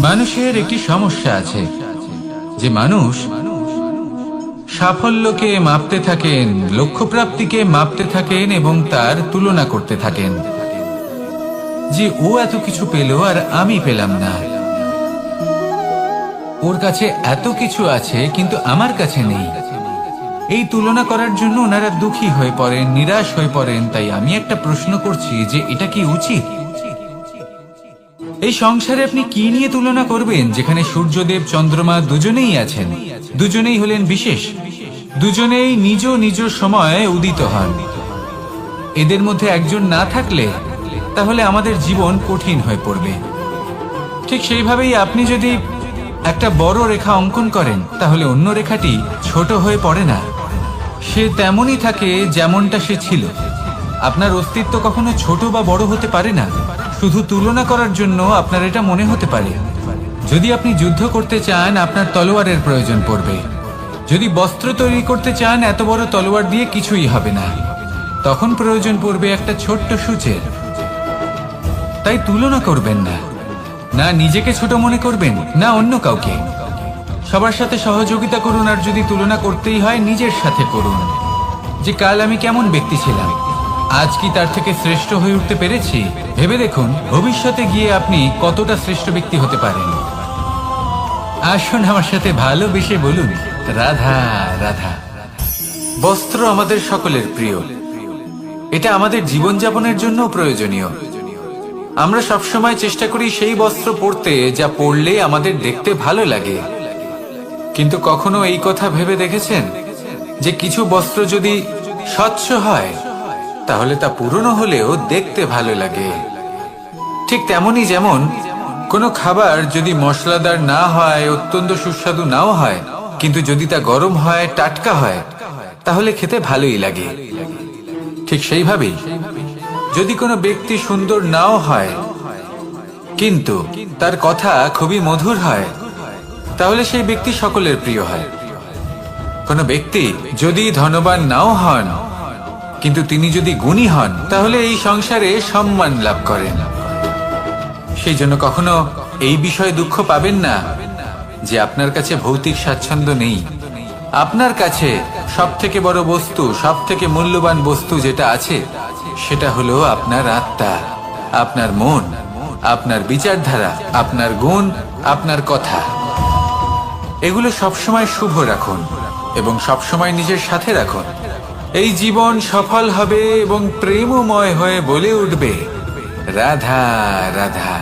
মানুষের একটি সমস্যা আছে যে মানুষ সাফল্যকে মাপতে থাকেন, লক্ষ্যপ্রাপ্তিকে মাপতে থাকেন এবং তার তুলনা করতে থাকেন যে ও এত কিছু পেল আর আমি পেলাম না, ওর কাছে এত কিছু আছে কিন্তু আমার কাছে নেই। এই তুলনা করার জন্য ওনারা দুঃখী হয়ে পড়েন, নিরাশ হয়ে পড়েন। তাই আমি একটা প্রশ্ন করছি যে এটা কি উচিত? এই সংসারে আপনি কি নিয়ে তুলনা করবেন, যেখানে সূর্যদেব চন্দ্রমা দুজনেই আছেন, দুজনেই হলেন বিশেষ, দুজনেই নিজ নিজ সময়ে উদিত হন। এদের মধ্যে একজন না থাকলে তাহলে আমাদের জীবন কঠিন হয়ে পড়বে। ঠিক সেইভাবেই আপনি যদি একটা বড় রেখা অঙ্কন করেন তাহলে অন্য রেখাটি ছোট হয়ে পড়ে না, সে তেমনই থাকে যেমনটা সে ছিল। আপনার অস্তিত্ব কখনো ছোট বা বড় হতে পারে না, শুধু তুলনা করার জন্য আপনার এটা মনে হতে পারে। যদি আপনি যুদ্ধ করতে চান আপনার তলোয়ারের প্রয়োজন পড়বে, যদি বস্ত্র তৈরি করতে চান এত বড় তলোয়ার দিয়ে কিছুই হবে না, তখন প্রয়োজন পড়বে একটা ছোট্ট সূচের। তাই তুলনা করবেন না, না নিজেকে ছোট মনে করবেন না অন্য কাউকে। সবার সাথে সহযোগিতা করুন, আর যদি তুলনা করতেই হয় নিজের সাথে করুন, যে কাল আমি কেমন ব্যক্তি ছিলাম, আজ কি তার থেকে শ্রেষ্ঠ হয়ে উঠতে পেরেছি। ভেবে দেখুন ভবিষ্যতে গিয়ে আপনি কতটা শ্রেষ্ঠ ব্যক্তি হতে পারেন। আসুন আমার সাথে ভালোবেসে বলুন রাধা রাধা। বস্ত্র আমাদের সকলের প্রিয়, এটা আমাদের জীবনযাপনের জন্য প্রয়োজনীয়। আমরা সবসময় চেষ্টা করি সেই বস্ত্র পরতে যা পরলে আমাদের দেখতে ভালো লাগে। কিন্তু কখনো এই কথা ভেবে দেখেছেন যে কিছু বস্ত্র যদি স্বচ্ছ হয় তাহলে তা পুরনো হলেও দেখতে ভালো লাগে? ঠিক তেমনি যেমন কোনো খাবার যদি মশলাদার না হয়, অত্যন্ত সুস্বাদু নাও হয়, কিন্তু যদি তা গরম হয়, টাটকা হয়, তাহলে খেতে ভালোই লাগে। ঠিক সেইভাবেই যদি কোনো ব্যক্তি সুন্দর নাও হয় কিন্তু তার কথা খুবই মধুর হয়, তাহলে সেই ব্যক্তি সকলের প্রিয় হয়। কোনো ব্যক্তি যদি ধনবান নাও হন কিন্তু তিনি যদি গুণী হন তাহলে এই সংসারে সম্মান লাভ করেন। সেই জন্য কখনো এই বিষয়ে দুঃখ পাবেন না যে আপনার কাছে ভৌতিক স্বাচ্ছন্দ্য নেই। আপনার কাছে সব থেকে বড় বস্তু, সব থেকে মূল্যবান বস্তু যেটা আছে সেটা হলো আপনার আত্মা, আপনার মন, আপনার বিচারধারা, আপনার গুণ, আপনার কথা। এগুলো সবসময় শুভ রাখুন এবং সবসময় নিজের সাথে রাখুন। এই জীবন সফল হবে এবং প্রেমময় হয়ে বলে উঠবে রাধা রাধা।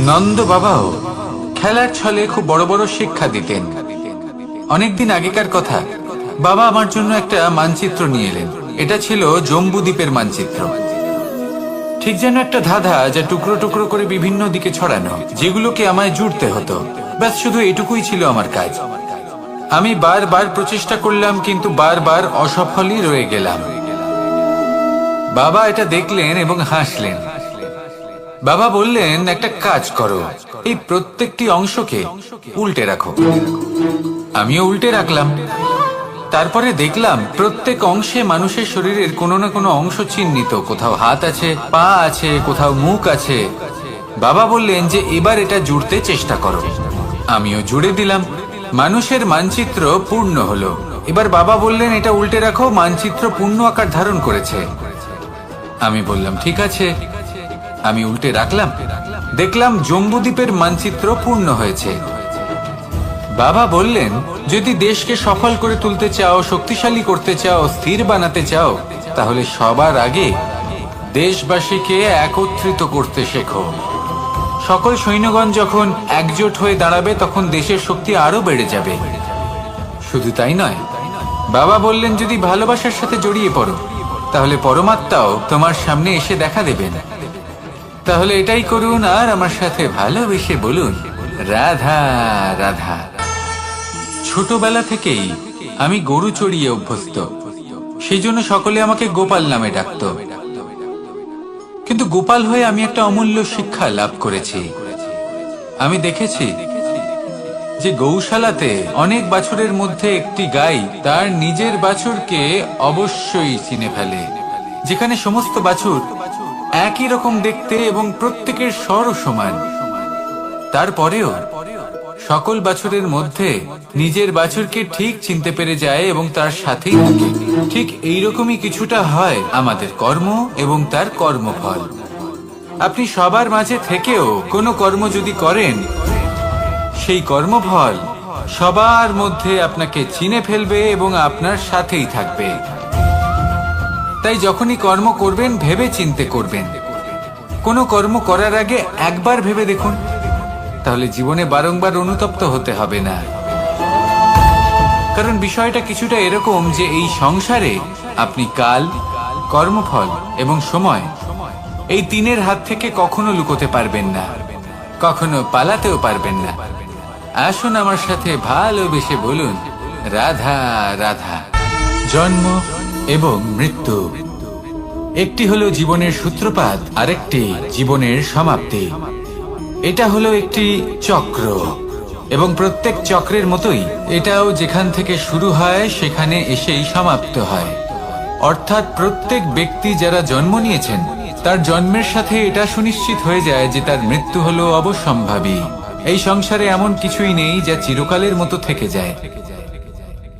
নন্দ বাবাও খেলার ছলে খুব বড় বড় শিক্ষা দিতেন। অনেকদিন আগেকার কথা, বাবা আমার জন্য একটা মানচিত্র নিয়ে এলেন। এটা ছিল জম্বুদ্বীপের মানচিত্র, ঠিক যেন একটা ধাঁধা যা টুকরো টুকরো করে বিভিন্ন দিকে ছড়ানো, যেগুলোকে আমায় জুড়তে হতো। ব্যাস শুধু এটুকুই ছিল আমার কাজ। আমি বারবার প্রচেষ্টা করলাম কিন্তু বারবার অসফলই রয়ে গেলাম। বাবা এটা দেখলেন এবং হাসলেন। বাবা বললেন, একটা কাজ করো, এই প্রত্যেকটি অংশকে উল্টে রাখো। আমিও উল্টে রাখলাম। তারপরে দেখলাম প্রত্যেক অংশে মানুষের শরীরের কোনো না কোনো অংশ চিহ্নিত। কোথাও হাত আছে, পা আছে, কোথাও মুখ আছে। বাবা বললেন যে এবার এটা জুড়তে চেষ্টা করো। আমিও জুড়ে দিলাম। মানুষের মানচিত্র পূর্ণ হলো। এবার বাবা বললেন এটা উল্টে রাখো, মানচিত্র পূর্ণ আকার ধারণ করেছে। আমি বললাম ঠিক আছে। আমি উল্টে রাখলাম, দেখলাম জম্বুদ্বীপের মানচিত্র পূর্ণ হয়েছে। বাবা বললেন, যদি দেশকে সফল করে তুলতে চাও, শক্তিশালী করতে চাও, স্থির বানাতে চাও, তাহলে সবার আগে দেশবাসীকে একত্রিত করতে শেখো। সকল সৈন্যগণ যখন একজোট হয়ে দাঁড়াবে তখন দেশের শক্তি আরো বেড়ে যাবে। শুধু তাই নয়, বাবা বললেন যদি ভালোবাসার সাথে জড়িয়ে পড়ো তাহলে পরমাত্মাও তোমার সামনে এসে দেখা দেবেন। তাহলে এটাই করুন আর আমার সাথে ভালোবেসে বলুন রাধা রাধা। ছোটবেলা থেকেই আমি গরু চড়িয়ে অভ্যস্ত, সেই জন্য সকলে আমাকে গোপাল নামে ডাকত। কিন্তু গোপাল হয়ে আমি একটা অমূল্য শিক্ষা লাভ করেছি। আমি দেখেছি যে গৌশালাতে অনেক বাছুরের মধ্যে একটি গাই তার নিজের বাছুরকে অবশ্যই চিনে ফেলে। যেখানে সমস্ত বাছুর একই রকম দেখতে এবং প্রত্যেকের স্বরও সমান, তারপরেও সকল বাছুরের মধ্যে নিজের বাছুরকে ঠিক চিনতে পেরে যায় এবং তার সাথেই থাকে। ঠিক এইরকমই কিছুটা হয় আমাদের কর্ম এবং তার কর্মফল। আপনি সবার মাঝে থেকেও কোনো কর্ম যদি করেন, সেই কর্মফল সবার মধ্যে আপনাকে চিনে ফেলবে এবং আপনার সাথেই থাকবে। তাই যখনই কর্ম করবেন ভেবে চিন্তে করবেন। কোনো কর্ম করার আগে একবার ভেবে দেখুন, তাহলে জীবনে বারংবার অনুতপ্ত হতে হবে না। কারণ বিষয়টা কিছুটা এরকম যে এই সংসারে আপনি কাল, কর্মফল এবং সময়, এই তিনের হাত থেকে কখনো লুকোতে পারবেন না, কখনো পালাতেও পারবেন না। আসুন আমার সাথে ভালোবেসে বলুন, রাধা রাধা। জন্ম এবং মৃত্যু, একটি হলো জীবনের সূত্রপাত, আরেকটি জীবনের সমাপ্তি। এটা হলো একটি চক্র এবং প্রত্যেক চক্রের মতোই এটাও যেখান থেকে শুরু হয় সেখানে এসেই সমাপ্ত হয়। অর্থাৎ প্রত্যেক ব্যক্তি যারা জন্ম নিয়েছেন তার জন্মের সাথে এটা সুনিশ্চিত হয়ে যায় যে তার মৃত্যু হলো অবশ্যম্ভাবী। এই সংসারে এমন কিছুই নেই যা চিরকালের মতো থেকে যায়।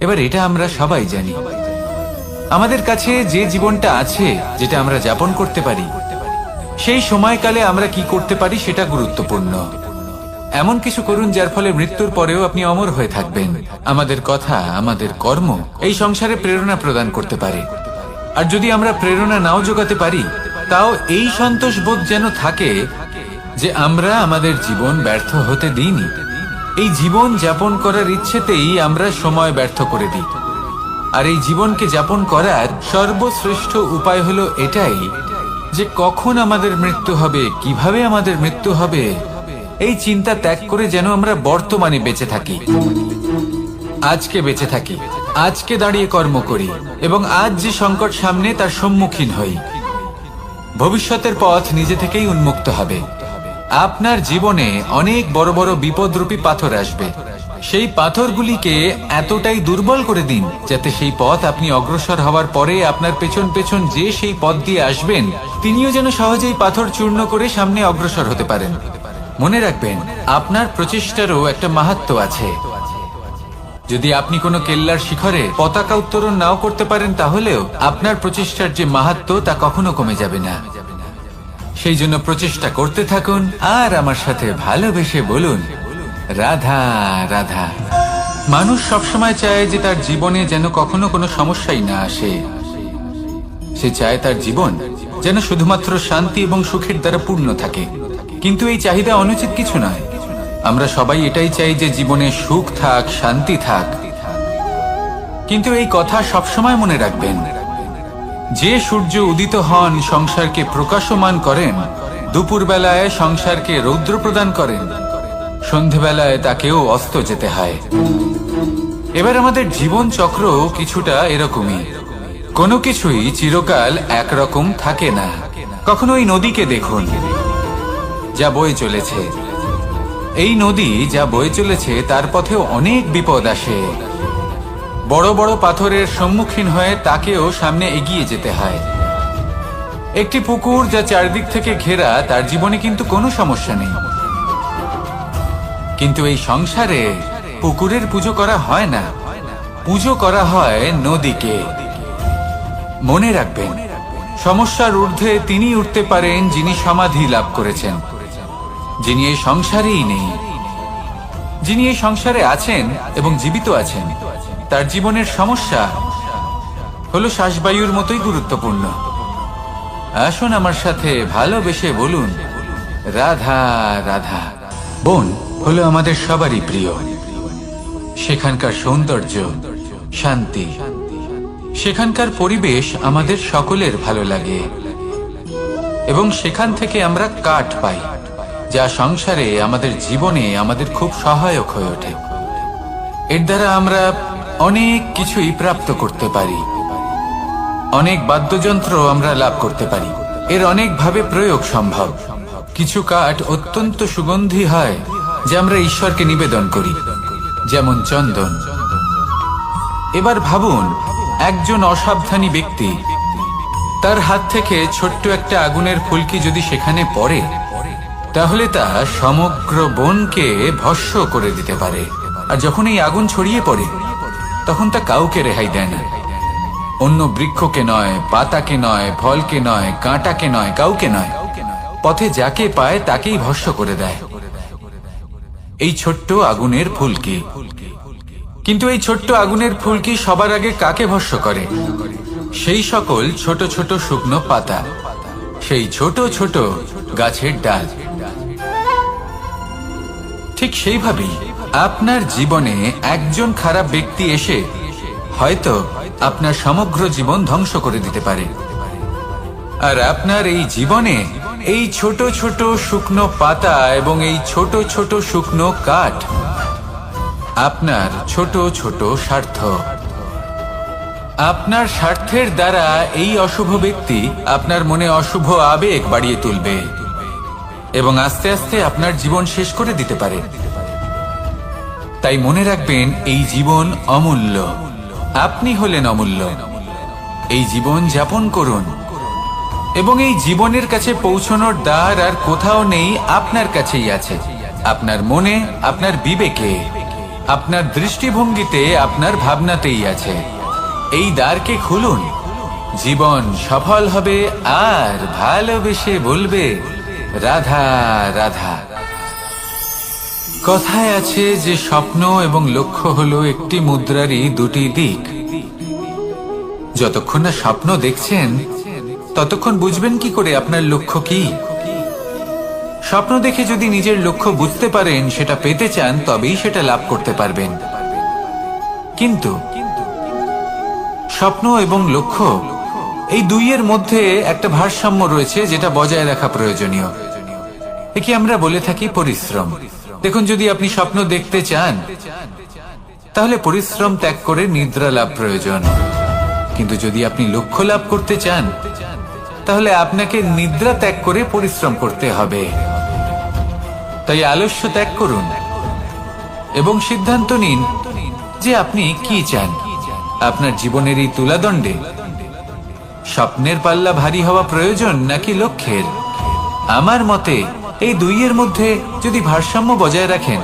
এবার এটা আমরা সবাই জানি। আমাদের কাছে যে জীবনটা আছে, যেটা আমরা যাপন করতে পারি, সেই সময়কালে আমরা কি করতে পারি সেটা গুরুত্বপূর্ণ। এমন কিছু করুন যার ফলে মৃত্যুর পরেও আপনি অমর হয়ে থাকবেন। আমাদের কথা, আমাদের কর্ম এই সংসারে প্রেরণা প্রদান করতে পারে। আর যদি আমরা প্রেরণা নাও জোগাতে পারি, তাও এই সন্তোষ বোধ যেন থাকে যে আমরা আমাদের জীবন ব্যর্থ হতে দিইনি। এই জীবন যাপন করার ইচ্ছেতেই আমরা সময় ব্যর্থ করে দিই। আর এই জীবনকে যাপন করার সর্বশ্রেষ্ঠ উপায় হলো এটাই যে কখন আমাদের মৃত্যু হবে, কিভাবে আমাদের মৃত্যু হবে, এই চিন্তা ত্যাগ করে যেন আমরা বর্তমানে বেঁচে থাকি, আজকে বেঁচে থাকি, আজকে দাঁড়িয়ে কর্ম করি এবং আজ যে সংকট সামনে তার সম্মুখীন হই। ভবিষ্যতের পথ নিজে থেকেই উন্মুক্ত হবে। আপনার জীবনে অনেক বড় বড় বিপদরূপী পাথর আসবে। সেই পাথরগুলিকে এতটাই দুর্বল করে দিন যাতে সেই পথ আপনি অগ্রসর হওয়ার পরে আপনার পেছন পেছন যে সেই পথ দিয়ে আসবেন তিনিও যেন সহজেই পাথর চূর্ণ করে সামনে অগ্রসর হতে পারেন। মনে রাখবেন, আপনার প্রচেষ্টারও একটা মাহাত্ম্য আছে। যদি আপনি কোনো কেল্লার শিখরে পতাকা উত্তোলন নাও করতে পারেন, তাহলেও আপনার প্রচেষ্টার যে মাহাত্ম্য তা কখনো কমে যাবে না। সেই জন্য প্রচেষ্টা করতে থাকুন আর আমার সাথে ভালোবেসে বলুন, রাধা রাধা। মানুষ সবসময় চায় যে তার জীবনে যেন কখনো কোনো সমস্যাই না আসে। সে চায় তার জীবন যেন শুধুমাত্র শান্তি এবং সুখের দ্বারা পূর্ণ থাকে। কিন্তু এই চাহিদা অনুচিত কিছু নয়। আমরা সবাই এটাই চাই যে জীবনে সুখ থাক, শান্তি থাক। কিন্তু এই কথা সবসময় মনে রাখবেন, যে সূর্য উদিত হন সংসারকে প্রকাশমান করেন, দুপুরবেলায় সংসারকে রৌদ্র প্রদান করেন, সন্ধেবেলায় তাকেও অস্ত যেতে হয়। এবার আমাদের জীবন চক্র কিছুটা এরকমই। কোনো কিছুই চিরকাল একরকম থাকে না। কখনো এই নদীকে দেখুন যা বয়ে চলেছে। এই নদী যা বয়ে চলেছে তার পথেও অনেক বিপদ আসে। বড় বড় পাথরের সম্মুখীন হয়ে তাকেও সামনে এগিয়ে যেতে হয়। একটি পুকুর যা চারদিক থেকে ঘেরা, তার জীবনে কিন্তু কোনো সমস্যা নেই। কিন্তু এই সংসারে পুকুরের পুজো করা হয় না, পুজো করা হয় নদীকে। মনে রাখবেন, সমস্যার ঊর্ধ্বে তিনি উঠতে পারেন যিনি সমাধি লাভ করেছেন, যিনি এই সংসারেই নেই। যিনি এই সংসারে আছেন এবং জীবিত আছেন, তার জীবনের সমস্যা হলো শ্বাসবায়ুর মতোই গুরুত্বপূর্ণ। আসুন আমার সাথে ভালোবেসে বলুন, রাধা রাধা। বন হলো আমাদের সবারই প্রিয়। সেখানকার সৌন্দর্য, শান্তি, সেখানকার পরিবেশ আমাদের সকলের ভালো লাগে এবং সেখান থেকে আমরা কাঠ পাই, যা সংসারে আমাদের জীবনে আমাদের খুব সহায়ক হয়ে ওঠে। এর দ্বারা আমরা অনেক কিছুই প্রাপ্ত করতে পারি। অনেক বাদ্যযন্ত্র আমরা লাভ করতে পারি। এর অনেকভাবে প্রয়োগ সম্ভব। কিছু কাঠ অত্যন্ত সুগন্ধি হয় যা আমরা ঈশ্বরকে নিবেদন করি, যেমন চন্দন। এবার ভাবুন, একজন অসাবধানী ব্যক্তি, তার হাত থেকে ছোট্ট একটা আগুনের ফুলকি যদি সেখানে পড়ে, তাহলে তা সমগ্র বনকে ভস্ম করে দিতে পারে। আর যখন এই আগুন ছড়িয়ে পড়ে তখন তা কাউকে রেহাই দেয় না। অন্য বৃক্ষকে নয়, পাতাকে নয়, ফলকে নয়, কাঁটাকে নয়, কাউকে নয়, পথে যাকে পায় তাকেই ভস্ম করে দেয়। এই ছোট্ট আগুনের ফুলকি। কিন্তু এই ছোট্ট আগুনের ফুলকি সবার আগে কাকে ভস্ম করে? সেই সকল ছোট ছোট শুকনো পাতা, সেই ছোট ছোট গাছের ডাল। ঠিক সেইভাবেই আপনার জীবনে একজন খারাপ ব্যক্তি এসে হয়তো আপনার সমগ্র জীবন ধ্বংস করে দিতে পারে। আর আপনার এই জীবনে এই ছোট ছোট শুকনো পাতা এবং এই ছোট ছোট শুকনো কাঠ আপনার ছোট ছোট স্বার্থ। আপনার স্বার্থের দ্বারা এই অশুভ ব্যক্তি আপনার মনে অশুভ আবেগ বাড়িয়ে তুলবে এবং আস্তে আস্তে আপনার জীবন শেষ করে দিতে পারে। তাই মনে রাখবেন, এই জীবন অমূল্য। আপনি হলেন অমূল্য। এই জীবন যাপন করুন এবং এই জীবনের কাছে পৌঁছানোর দ্বার আর কোথাও নেই, আপনার কাছেই আছে। আপনার মনে, আপনার বিবেকে, আপনার দৃষ্টিভঙ্গিতে, আপনার ভাবনাতেই আছে। এই দ্বারকে খুলুন। জীবন সফল হবে আর ভালোবেসে বলবে, রাধা রাধা। কথায় আছে যে স্বপ্ন এবং লক্ষ্য হলো একটি মুদ্রারই দুটি দিক। যতক্ষণ না স্বপ্ন দেখছেন ততক্ষণ বুঝবেন কি করে আপনার লক্ষ্য কি? স্বপ্ন দেখে যদি নিজের লক্ষ্য বুঝতে পারেন, সেটা পেতে চান, তবেই সেটা লাভ করতে পারবেন। কিন্তু স্বপ্ন এবং লক্ষ্য এই দুইয়ের মধ্যে একটা ভারসাম্য রয়েছে, যেটা বজায় রাখা প্রয়োজনীয়। একে আমরা বলে থাকি পরিশ্রম। দেখুন, যদি আপনি স্বপ্ন দেখতে চান তাহলে পরিশ্রম ত্যাগ করে নিদ্রা লাভ প্রয়োজন। কিন্তু যদি আপনি লক্ষ্য লাভ করতে চান তাহলে আপনাকে নিদ্রা ত্যাগ করে পরিশ্রম করতে হবে। তাই আলস্য ত্যাগ করুন এবং সিদ্ধান্ত নিন যে আপনি কি চান। আপনার জীবনের এই তুলাদণ্ডে স্বপ্নের পাল্লা ভারী হওয়া প্রয়োজন নাকি লক্ষ্যের? আমার মতে এই দুইয়ের মধ্যে যদি ভারসাম্য বজায় রাখেন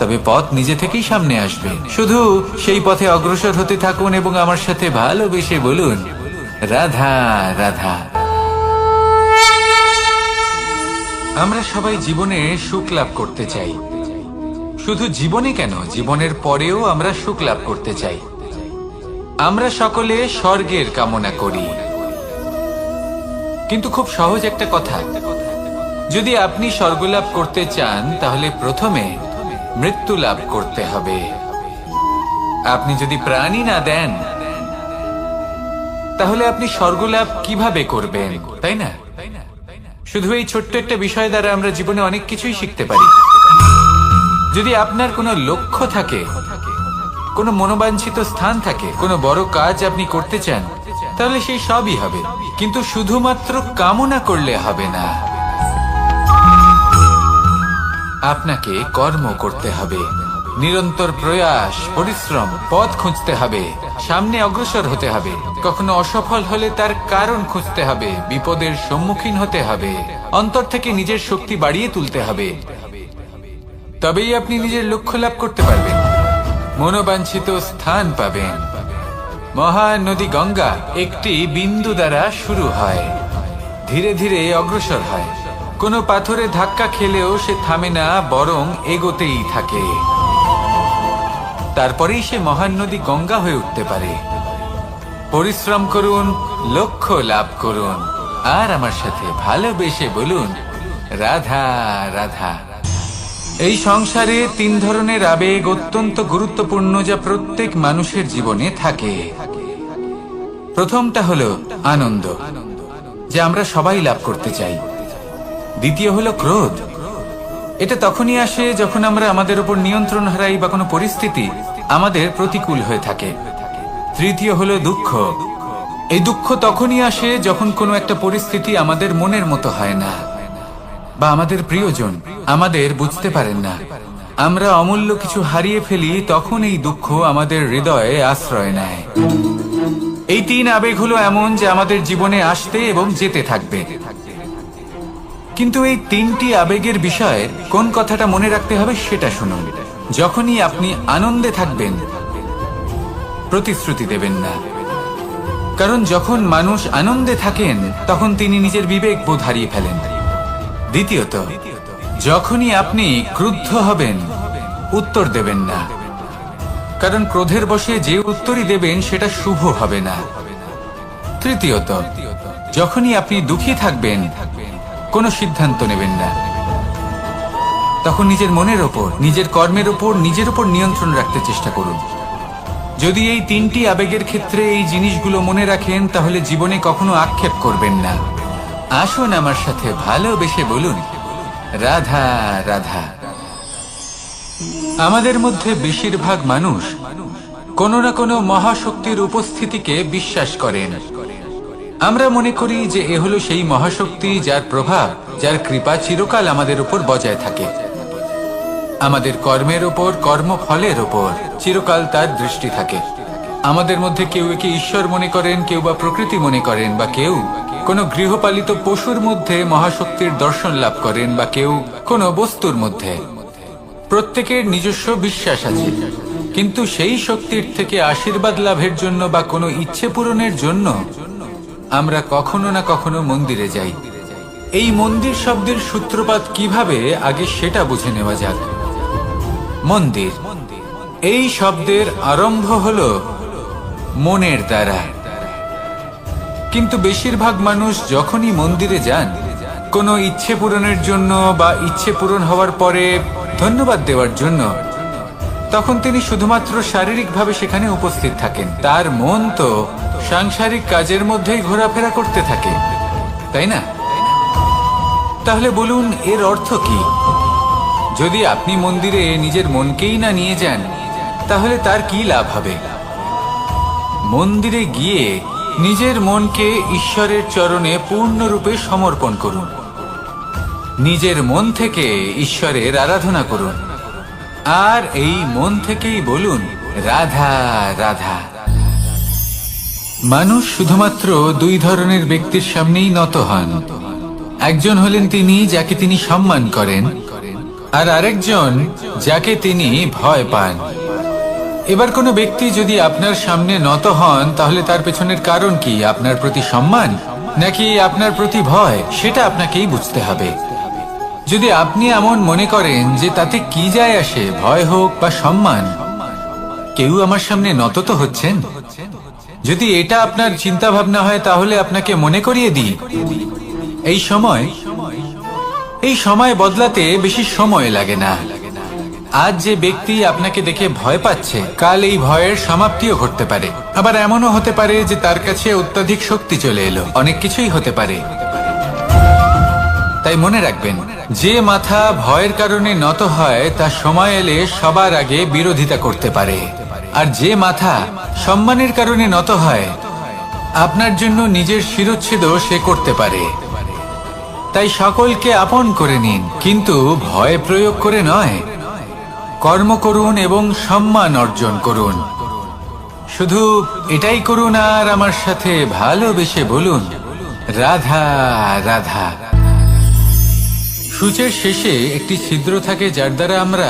তবে পথ নিজে থেকেই সামনে আসবে। শুধু সেই পথে অগ্রসর হতে থাকুন এবং আমার সাথে ভালোবেসে বলুন, রাধা রাধা। আমরা সবাই জীবনে সুখ লাভ করতে চাই। শুধু জীবনে কেন, জীবনের পরেও আমরা সুখ লাভ করতে চাই। আমরা সকলে স্বর্গের কামনা করি। কিন্তু খুব সহজ একটা কথা, যদি আপনি স্বর্গ লাভ করতে চান তাহলে প্রথমে মৃত্যু লাভ করতে হবে। আপনি যদি প্রাণই না দেন তাহলে আপনি স্বর্গ লাভ কিভাবে করবেন, তাই না? শুধু এই ছোট্ট একটা বিষয় দ্বারা আমরা জীবনে অনেক কিছুই শিখতে পারি। যদি আপনার কোনো লক্ষ্য থাকে, কোনো মনোবাঞ্ছিত স্থান থাকে, কোনো বড় কাজ আপনি করতে চান, তাহলে সেই সবই হবে। কিন্তু শুধুমাত্র কামনা করলে হবে না, আপনাকে কর্ম করতে হবে। নিরন্তর প্রয়াস, পরিশ্রম, পথ খুঁজতে হবে, সামনে অগ্রসর হতে হবে। কখনো অসফল হলে তার কারণ খুঁজতে হবে, বিপদের সম্মুখীন হতে হবে, অন্তর থেকে নিজের শক্তি বাড়িয়ে তুলতে হবে। তবেই আপনি নিজের লক্ষ্য লাভ করতে পারবেন, মনোবাঞ্ছিত স্থান পাবেন। মহান নদী গঙ্গা একটি বিন্দু দ্বারা শুরু হয়, ধীরে ধীরে অগ্রসর হয়। কোনো পাথরে ধাক্কা খেলেও সে থামে না, বরং এগোতেই থাকে। তারপরেই সে মহান নদী গঙ্গা হয়ে উঠতে পারে। পরিশ্রম করুন, লক্ষ্য লাভ করুন, আর আমার সাথে ভালোবেসে বলুন, রাধা রাধা। এই সংসারে তিন ধরনের আবেগ অত্যন্ত গুরুত্বপূর্ণ, যা প্রত্যেক মানুষের জীবনে থাকে। প্রথমটা হলো আনন্দ, যা আমরা সবাই লাভ করতে চাই। দ্বিতীয় হলো ক্রোধ। এটা তখনই আসে যখন আমরা আমাদের উপর নিয়ন্ত্রণ হারাই বা কোনো পরিস্থিতি আমাদের প্রতিকূল হয়ে থাকে। তৃতীয় হলো দুঃখ। এই দুঃখ তখনই আসে যখন কোনো একটা পরিস্থিতি আমাদের মনের মতো হয় না, বা আমাদের প্রিয়জন আমাদের বুঝতে পারেন না। আমরা অমূল্য কিছু হারিয়ে ফেলি, তখন এই দুঃখ আমাদের হৃদয়ে আশ্রয় নেয়। এই তিন আবেগ হলো এমন যে আমাদের জীবনে আসতে এবং যেতে থাকবে। কিন্তু এই তিনটি আবেগের বিষয়ে কোন কথাটা মনে রাখতে হবে সেটা শুনুন। যখনই আপনি আনন্দে থাকবেন, প্রতিশ্রুতি দেবেন না, কারণ যখন মানুষ আনন্দে থাকেন তখন তিনি নিজের বিবেক বোধ হারিয়ে ফেলেন। দ্বিতীয়ত, যখনই আপনি ক্রুদ্ধ হবেন, উত্তর দেবেন না, কারণ ক্রোধের বশে যে উত্তরই দেবেন সেটা শুভ হবে না। তৃতীয়ত, যখনই আপনি দুঃখী থাকবেন, কোনো সিদ্ধান্ত নেবেন না, তখন নিজের মনের ওপর, নিজের কর্মের ওপর, নিজের ওপর নিয়ন্ত্রণ রাখতে চেষ্টা করুন। যদি এই তিনটি আবেগের ক্ষেত্রে এই জিনিসগুলো মনে রাখেন, তাহলে জীবনে কখনো আক্ষেপ করবেন না। আসুন আমার সাথে ভালোবেসে বলুন, রাধা রাধা। আমাদের মধ্যে বেশিরভাগ মানুষ কোনো না কোনো মহাশক্তির উপস্থিতিকে বিশ্বাস করেন। আমরা মনে করি যে এ হলো সেই মহাশক্তি যার প্রভাব, যার কৃপা চিরকাল আমাদের উপর বজায় থাকে। আমাদের কর্মের ওপর, কর্মফলের ওপর চিরকাল তার দৃষ্টি থাকে। আমাদের মধ্যে কেউ একে ঈশ্বর মনে করেন, কেউ বা প্রকৃতি মনে করেন, বা কেউ কোনো গৃহপালিত পশুর মধ্যে মহাশক্তির দর্শন লাভ করেন, বা কেউ কোনো বস্তুর মধ্যে। প্রত্যেকের নিজস্ব বিশ্বাস আছে, কিন্তু সেই শক্তির থেকে আশীর্বাদ লাভের জন্য বা কোনো ইচ্ছে পূরণের জন্য আমরা কখনো না কখনো মন্দিরে যাই। এই মন্দির শব্দের সূত্রপাত কিভাবে, আগে সেটা বুঝে নেওয়া যাক। মন্দির, এই শব্দের আরম্ভ হলো মনের দ্বারা। কিন্তু বেশিরভাগ মানুষ যখনই মন্দিরে যান কোনো ইচ্ছে পূরণের জন্য বা ইচ্ছে পূরণ হওয়ার পরে ধন্যবাদ দেওয়ার জন্য, তখন তিনি শুধুমাত্র শারীরিকভাবে সেখানে উপস্থিত থাকেন। তার মন তো সাংসারিক কাজের মধ্যেই ঘোরাফেরা করতে থাকে, তাই না? তাহলে বলুন, এর অর্থ কি? যদি আপনি মন্দিরে নিজের মনকেই না নিয়ে যান, তাহলে তার কি লাভ হবে? মন্দিরে গিয়ে নিজের মনকে ঈশ্বরের চরণে পূর্ণরূপে সমর্পণ করুন। নিজের মন থেকে ঈশ্বরের আরাধনা করুন, আর এই মন থেকেই বলুন, রাধা রাধা। মানুষ শুধুমাত্র দুই ধরনের ব্যক্তির সামনেই নত হন। একজন হলেন তিনি যাকে তিনি সম্মান করেন, আর আরেকজন যাকে তিনি ভয় পান। এবার কোনো ব্যক্তি যদি আপনার সামনে নত হন, তাহলে তার পেছনের কারণ কি? আপনার প্রতি সম্মান নাকি আপনার প্রতি ভয়? সেটা আপনাকেই বুঝতে হবে। যদি আপনি এমন মনে করেন যে তাতে কি যায় আসে, ভয় হোক বা সম্মান, কেউ আমার সামনে নত তো হচ্ছেন, যদি এটা আপনার চিন্তা ভাবনা হয়, তাহলে আপনাকে মনে করিয়ে দিই, এই সময় বদলাতে বেশি সময় লাগে না। আজ যে ব্যক্তি আপনাকে দেখে ভয় পাচ্ছে, কাল এই ভয়ের সমাপ্তিও ঘটতে পারে। আবার এমনও হতে পারে যে তার কাছে অত্যাধিক শক্তি চলে এলো। অনেক কিছুই হতে পারে। তাই মনে রাখবেন, যে মাথা ভয়ের কারণে নত হয় তা সময় এলে সবার আগে বিরোধিতা করতে পারে, আর যে মাথা সম্মানের কারণে নত হয় আপনার জন্য নিজের শিরচ্ছেদও সে করতে পারে। তাই সকলকে আপন করে নিন, কিন্তু ভয় প্রয়োগ করে নয়। কর্ম করুন এবং সম্মান অর্জন করুন। শুধু এটাই করুন, আর আমার সাথে ভালোবেসে বলুন, রাধা রাধা। সূচের শেষে একটি ছিদ্র থাকে, যার দ্বারা আমরা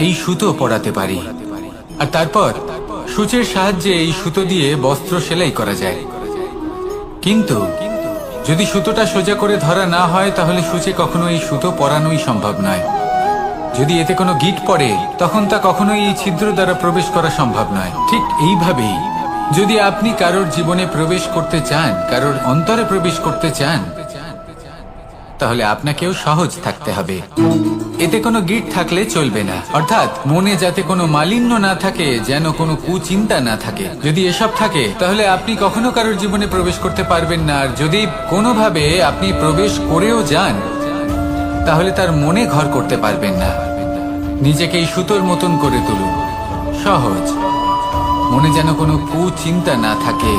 এই সুতো পরাতে পারি, আর তারপর সূচের সাহায্যে এই সুতো দিয়ে বস্ত্র সেলাই করা যায়। কিন্তু যদি সুতোটা সোজা করে ধরা না হয়, তাহলে সূচে কখনো এই সুতো পরানোই সম্ভব নয়। যদি এতে কোনো গিঁট পড়ে, তখন তা কখনোই এই ছিদ্র দ্বারা প্রবেশ করা সম্ভব নয়। ঠিক এইভাবেই যদি আপনি কারোর জীবনে প্রবেশ করতে চান, কারোর অন্তরে প্রবেশ করতে চান, তাহলে আপনাকেও সহজ থাকতে হবে। এতে কোনো গিঁট থাকলে চলবে না, অর্থাৎ মনে যাতে কোনো মালিন্য না থাকে, যেন কোনো কুচিন্তা না থাকে। যদি এসব থাকে, তাহলে আপনি কখনো কারোর জীবনে প্রবেশ করতে পারবেন না। আর যদি কোনোভাবে আপনি প্রবেশ করেও যান, তাহলে তার মনে ঘর করতে পারবেন না। নিজেকে এই সুতোর মতন করে তুলুন, সহজ। মনে যেন কোনো কুচিন্তা না থাকে,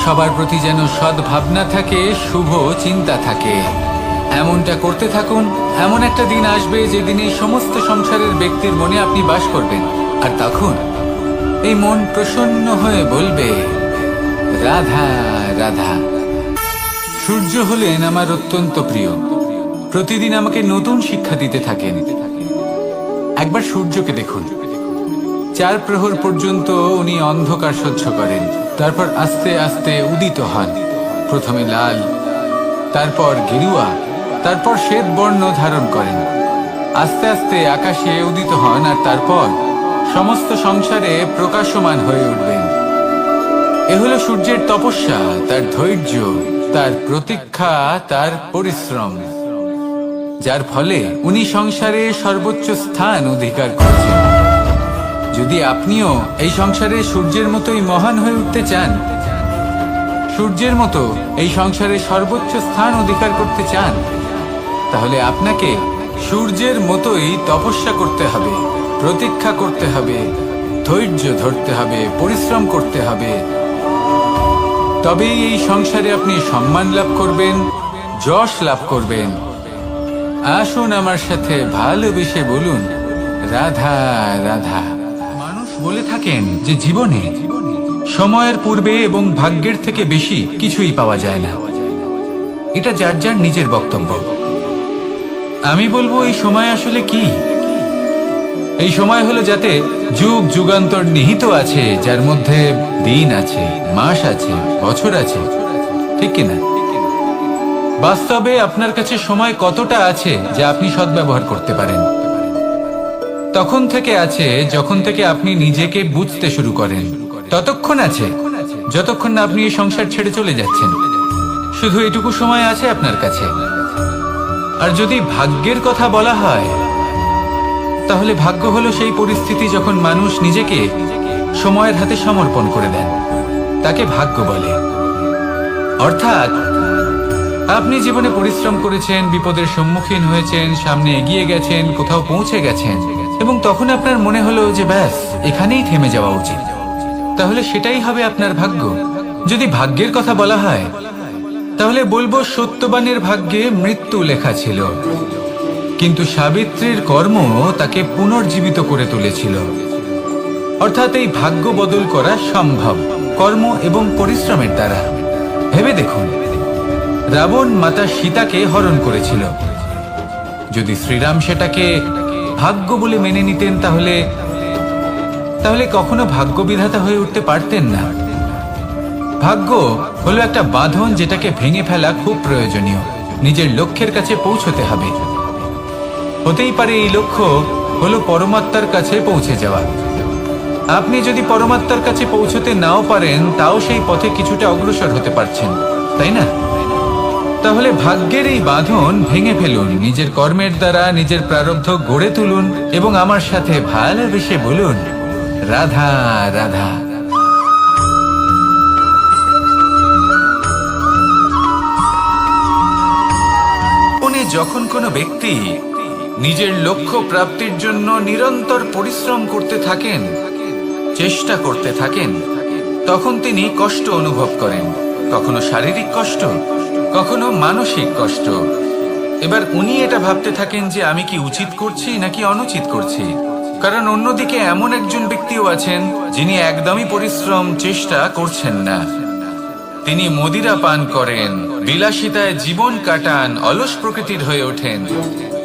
সবার প্রতি যেন সদ্ভাবনা থাকে, শুভ চিন্তা থাকে। এমনটা করতে থাকুন। এমন একটা দিন আসবে যেদিন এই সমস্ত সংসারের ব্যক্তির মনে আপনি বাস করবেন, আর তখন এই মন প্রসন্ন হয়ে বলবে, রাধা রাধা। সূর্য হলেন আমার অত্যন্ত প্রিয়। প্রতিদিন আমাকে নতুন শিক্ষা দিতে থাকেন। একবার সূর্যকে দেখুন, 4 প্রহর পর্যন্ত উনি অন্ধকার সহ্য করেন, তারপর আস্তে আস্তে উদিত হন। প্রথমে লাল, তারপর গেরুয়া, তারপর শ্বেত বর্ণ ধারণ করেন। আস্তে আস্তে আকাশে উদিত হন আর তারপর সমস্ত সংসারে প্রকাশমান হয়ে উঠবেন। এ হলো সূর্যের তপস্যা, তার ধৈর্য, তার প্রতীক্ষা, তার পরিশ্রম, যার ফলে উনি সংসারে সর্বোচ্চ স্থান অধিকার করেছেন। যদি আপনিও এই সংসারে সূর্যের মতোই মহান হয়ে উঠতে চান, সূর্যের মতো এই সংসারে সর্বোচ্চ স্থান অধিকার করতে চান, তাহলে আপনাকে সূর্যের মতোই তপস্যা করতে হবে, প্রতীক্ষা করতে হবে, ধৈর্য ধরতে হবে, পরিশ্রম করতে হবে। তবেই এই সংসারে আপনি সম্মান লাভ করবেন, যশ লাভ করবেন। আসুন আমার সাথে ভালোবেসে বলুন, রাধা রাধা। মানুষ বলে থাকেন যে জীবনে সময়ের পূর্বে এবং ভাগ্যের থেকে বেশি কিছুই পাওয়া যায় না। এটা যার যার নিজের বক্তব্য। আমি বলবো এই সময় আসলে কি? এই সময় হলো যাতে যুগ যুগান্তর নিহিত আছে, যার মধ্যে দিন আছে, মাস আছে, বছর আছে, ঠিক কিনা? বাস্তবে আপনার কাছে সময় কতটা আছে যা আপনি সদ্ব্যবহার করতে পারেন? তখন থেকে আছে যখন থেকে আপনি নিজেকে বুঝতে শুরু করেন। ততক্ষণ আছে যতক্ষণ না আপনি এই সংসার ছেড়ে চলে যাচ্ছেন। শুধু এটুকু সময় আছে আপনার কাছে। আর যদি ভাগ্যের কথা বলা হয়, তাহলে ভাগ্য হলো সেই পরিস্থিতি যখন মানুষ নিজেকে সময়ের হাতে সমর্পণ করে দেন, তাকে ভাগ্য বলে। অর্থাৎ আপনি জীবনে পরিশ্রম করেছেন, বিপদের সম্মুখীন হয়েছেন, সামনে এগিয়ে গেছেন, কোথাও পৌঁছে গেছেন, এবং তখন আপনার মনে হলো যে ব্যাস এখানেই থেমে যাওয়া উচিত। তাহলে সেটাই হবে আপনার ভাগ্য। যদি ভাগ্যের কথা বলা হয়, তাহলে বলবো সত্যবানের ভাগ্যে মৃত্যু লেখা ছিল, কিন্তু সাবিত্রীর কর্ম তাকে পুনর্জীবিত করে তুলেছিল। অর্থাৎ এই ভাগ্য বদল করা সম্ভব কর্ম এবং পরিশ্রমের দ্বারা। ভেবে দেখুন, রাবণ মাতা সীতাকে হরণ করেছিল। যদি শ্রীরাম সেটাকে ভাগ্য বলে মেনে নিতেন, তাহলে কখনো ভাগ্য বিধাতা হয়ে উঠতে পারতেন না। ভাগ্য হলো একটা বাঁধন, যেটাকে ভেঙে ফেলা খুব প্রয়োজনীয়। নিজের লক্ষ্যের কাছে পৌঁছতে হবে। হতেই পারে এই লক্ষ্য হলো পরমাত্মার কাছে পৌঁছে যাওয়া। আপনি যদি পরমাত্মার কাছে পৌঁছতে নাও পারেন, তাও সেই পথে কিছুটা অগ্রসর হতে পারছেন, তাই না? তাহলে ভাগ্যের এই বাঁধন ভেঙে ফেলুন, নিজের কর্মের দ্বারা নিজের প্রারব্ধ গড়ে তুলুন এবং আমার সাথে ভালোবেসে বলুন, রাধা রাধা। যখন কোনো ব্যক্তি নিজের লক্ষ্য প্রাপ্তির জন্য নিরন্তর পরিশ্রম করতে থাকেন, চেষ্টা করতে থাকেন, তখন তিনি কষ্ট অনুভব করেন। কখনো শারীরিক কষ্ট, কখনো মানসিক কষ্ট। এবার উনি এটা ভাবতে থাকেন যে আমি কি উচিত করছি নাকি অনুচিত করছি। কারণ অন্যদিকে এমন একজন ব্যক্তিও আছেন যিনি একদমই পরিশ্রম চেষ্টা করছেন না। তিনি মদিরা পান করেন, বিলাসিতায় জীবন কাটান, অলস প্রকৃতির হয়ে ওঠেন,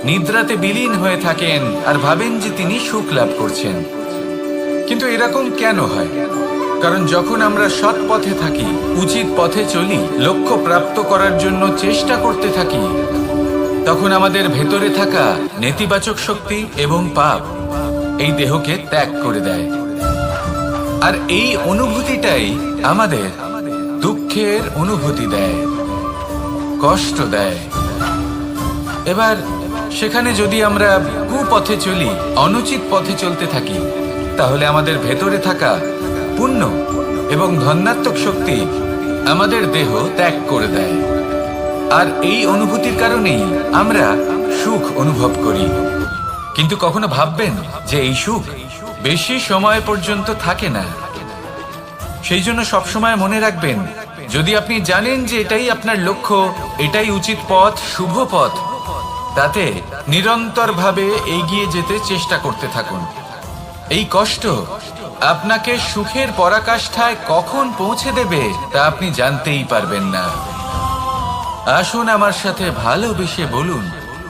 নিদ্রাতে বিলীন হয়ে থাকেন আর ভাবেন যে তিনি সুখ লাভ করছেন। কিন্তু এরকম কেন হয়? কারণ যখন আমরা সৎ পথে থাকি, উচিত পথে চলি, লক্ষ্য প্রাপ্ত করার জন্য চেষ্টা করতে থাকি, তখন আমাদের ভেতরে থাকা নেতিবাচক শক্তি এবং পাপ এই দেহকে ত্যাগ করে দেয়। আর এই অনুভূতিটাই আমাদের দুঃখের অনুভূতি দেয়, কষ্ট দেয়। এবার সেখানে যদি আমরা কুপথে চলি, অনুচিত পথে চলতে থাকি, তাহলে আমাদের ভেতরে থাকা পুণ্য এবং ধনাত্মক শক্তি আমাদের দেহ ত্যাগ করে দেয়। আর এই অনুভূতির কারণেই আমরা সুখ অনুভব করি। কিন্তু কখনো ভাববেন যে এই সুখ বেশি সময় পর্যন্ত থাকে না। সেই জন্য সবসময় মনে রাখবেন, যদি আপনি জানেন যে এটাই আপনার লক্ষ্য, এটাই উচিত পথ, শুভ পথ, তাতে নিরন্তরভাবে এগিয়ে যেতে চেষ্টা করতে থাকুন। এই কষ্ট আপনাকে সুখের পরাকাষ্ঠায় কখন পৌঁছে দেবে তা আপনি জানতেই পারবেন না। আসুন আমার সাথে ভালোবেসে বলুন,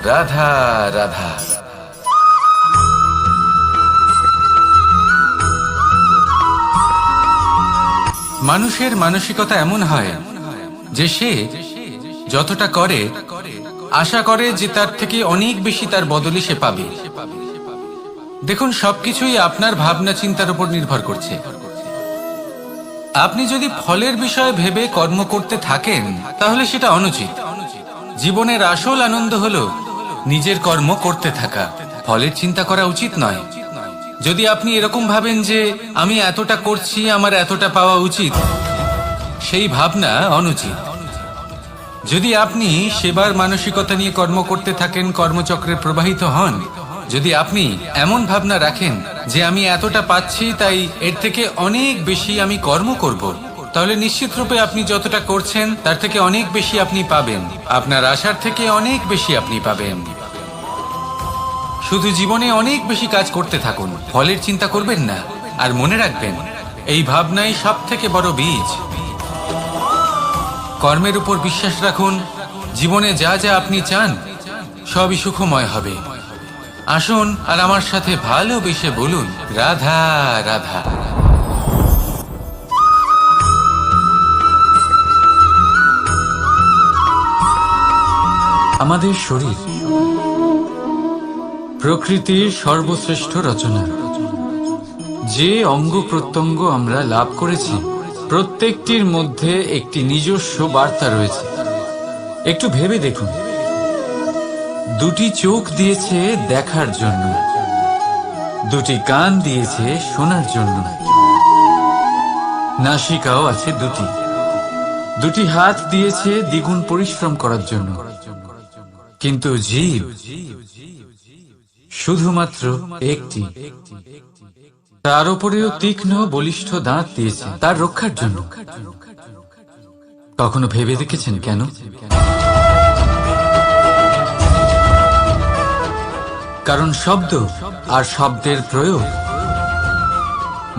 রাধা রাধা। মানুষের মানসিকতা এমন হয় যে সে যতটা করে আশা করে যে তার থেকে অনেক বেশি তার বদলে সে পাবে। দেখুন, সবকিছুই আপনার ভাবনা চিন্তার উপর নির্ভর করছে। আপনি যদি ফলের বিষয়ে ভেবে কর্ম করতে থাকেন তাহলে সেটা অনুচিত। জীবনের আসল আনন্দ হলো নিজের কর্ম করতে থাকা, ফলের চিন্তা করা উচিত নয়। যদি আপনি এরকম ভাবেন যে আমি এতটা করছি, আমার এতটা পাওয়া উচিত, সেই ভাবনা অনুচিত। যদি আপনি সেবার মানসিকতা নিয়ে কর্ম করতে থাকেন, কর্মচক্রে প্রবাহিত হন, যদি আপনি এমন ভাবনা রাখেন যে আমি এতটা পাচ্ছি তাই এর থেকে অনেক বেশি আমি কর্ম করব, তাহলে নিশ্চিত রূপে আপনি যতটা করছেন তার থেকে অনেক বেশি আপনি পাবেন। আপনার আশার থেকে অনেক বেশি আপনি পাবেন। শুধু জীবনে অনেক বেশি কাজ করতে থাকুন, ফলের চিন্তা করবেন না। আর মনে রাখবেন, এই ভাবনাই সব থেকে বড় বীজ। কর্মের উপর বিশ্বাস রাখুন, জীবনে যা যা আপনি চান সবই সুখময় হবে। আসুন আর আমার সাথে ভালোবেসে বলুন রাধা রাধা। আমাদের শরীর প্রকৃতির সর্বশ্রেষ্ঠ রচনা। যে অঙ্গ প্রত্যঙ্গ আমরা লাভ করেছি প্রত্যেকটির মধ্যে একটি নিজস্ব বার্তা রয়েছে। একটু ভেবে দেখুন, দুটি চোখ দিয়েছে দেখার জন্য, দুটি কান দিয়েছে শোনার জন্য, নাসিকাও আছে দুটি, দুটি হাত দিয়েছে দ্বিগুণ পরিশ্রম করার জন্য। কিন্তু জীব শুধুমাত্র একটি, তার উপরেও তীক্ষ্ণ বলিষ্ঠ দাঁত দিয়েছে তার রক্ষার জন্য। কখনো ভেবে দেখেছেন কেন? কারণ শব্দ আর শব্দের প্রয়োগ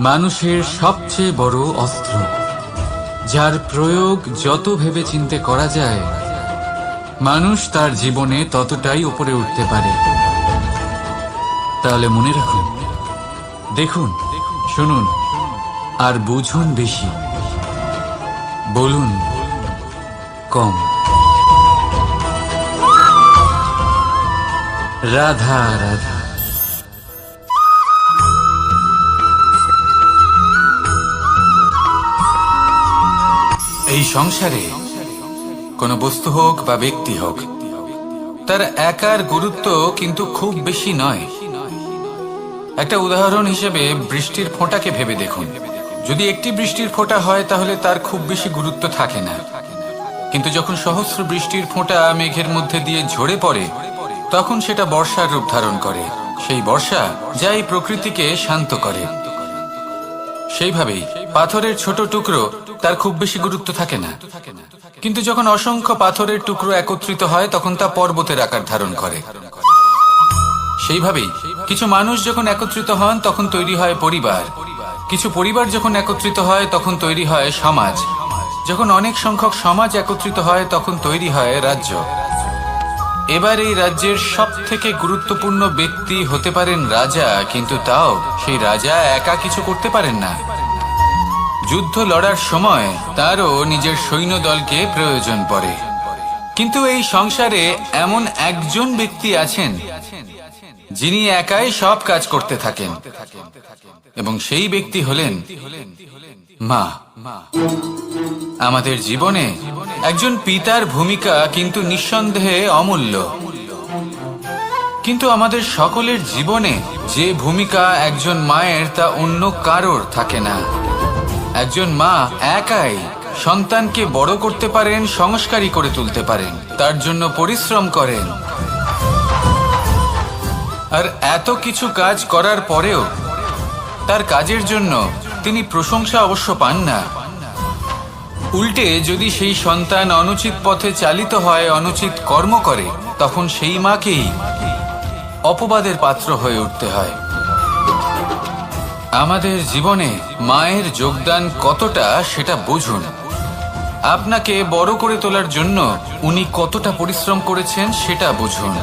মানুষের সবচেয়ে বড় অস্ত্র, যার প্রয়োগ যত ভেবে চিন্তে করা যায় মানুষ তার জীবনে ততটাই উপরে উঠতে পারে। তাহলে মনে রাখুন, দেখুন, শুনুন আর বুঝুন বেশি, বলুন কম। রাধা রাধা। এই সংসারে কোনো বস্তু হোক বা ব্যক্তি হোক, তার একার গুরুত্ব কিন্তু খুব বেশি নয়। একটা উদাহরণ হিসেবে বৃষ্টির ফোঁটাকে ভেবে দেখুন। যদি একটি বৃষ্টির ফোঁটা হয় তাহলে তার খুব বেশি গুরুত্ব থাকে না, কিন্তু যখন সহস্র বৃষ্টির ফোঁটা মেঘের মধ্যে দিয়ে ঝরে পড়ে তখন সেটা বর্ষার রূপ ধারণ করে। সেই বর্ষা যা এই প্রকৃতিকে শান্ত করে। সেইভাবেই পাথরের ছোট টুকরো, তার খুব বেশি গুরুত্ব থাকে না, কিন্তু যখন অসংখ্য পাথরের টুকরো একত্রিত হয় তখন তা পর্বতের আকার ধারণ করে। সেইভাবেই কিছু মানুষ যখন একত্রিত হন তখন তৈরি হয় পরিবার, কিছু পরিবার যখন একত্রিত হয় তখন তৈরি হয় সমাজ, যখন অনেক সংখ্যক সমাজ একত্রিত হয় তখন তৈরি হয় রাজ্য। এবার এই রাজ্যের সব থেকে গুরুত্বপূর্ণ ব্যক্তি হতে পারেন রাজা, কিন্তু তাও সেই রাজা একা কিছু করতে পারেন না। যুদ্ধ লড়ার সময় তারও নিজের সৈন্যদলকে প্রয়োজন পড়ে। কিন্তু এই সংসারে এমন একজন ব্যক্তি আছেন যিনি একাই সব কাজ করতে থাকেন, এবং সেই ব্যক্তি হলেন মা। আমাদের জীবনে একজন পিতার ভূমিকা কিন্তু নিঃসন্দেহে অমূল্য, কিন্তু আমাদের সকলের জীবনে যে ভূমিকা একজন মায়ের তা অন্য কারোর থাকে না। একজন মা একাই সন্তানকে বড় করতে পারেন, সংস্কারী করে তুলতে পারেন, তার জন্য পরিশ্রম করেন। আর এত কিছু কাজ করার পরেও তার কাজের জন্য তিনি প্রশংসা অবশ্য পান না। উল্টে যদি সেই সন্তান অনুচিত পথে চালিত হয়, অনুচিত কর্ম করে, তখন সেই মাকেই অপবাদের পাত্র হয়ে উঠতে হয়। আমাদের জীবনে মায়ের যোগদান কতটা সেটা বুঝুন। আপনাকে বড় করে তোলার জন্য উনি কতটা পরিশ্রম করেছেন সেটা বুঝুন।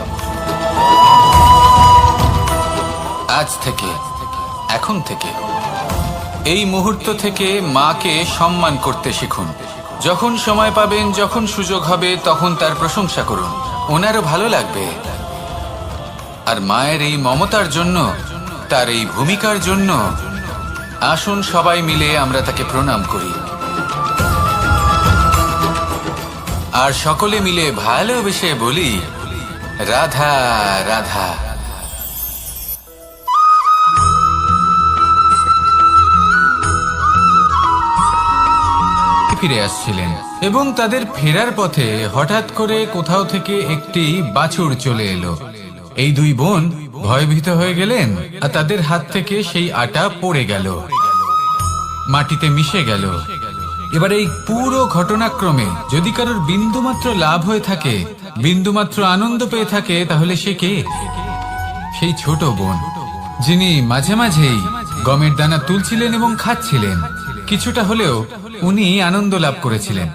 আজ থেকে, এখন থেকে, এই মুহূর্ত থেকে মাকে সম্মান করতে শিখুন। যখন সময় পাবেন, যখন সুযোগ হবে, তখন তার প্রশংসা করুন। ওনারও ভালো লাগবে। আর মায়ের এই মমতার জন্য, তার এই ভূমিকার জন্য আসুন সবাই মিলে আমরা তাকে প্রণাম করি, আর সকলে মিলে ভালোবেসে বলি, রাধা রাধা। ফিরে আসছিলেন এবং তাদের ফেরার পথে হঠাৎ করে কোথাও থেকে একটি বাছুর চলে এলো। এই দুই বোন ভয়ভীত হয়ে গেলেন, আর তাদের হাত থেকে সেই আটা পড়ে গেল, মাটিতে মিশে গেল। এবার এই পুরো ঘটনাক্রমে যদি কারোর বিন্দুমাত্র লাভ হয়ে থাকে, বিন্দুমাত্র আনন্দ পেয়ে থাকে, তাহলে সে কে? সেই ছোট বোন, যিনি মাঝে মাঝেই গমের দানা তুলছিলেন এবং খাচ্ছিলেন। কিছুটা হলেও উনি আনন্দ লাভ করেছিলেন।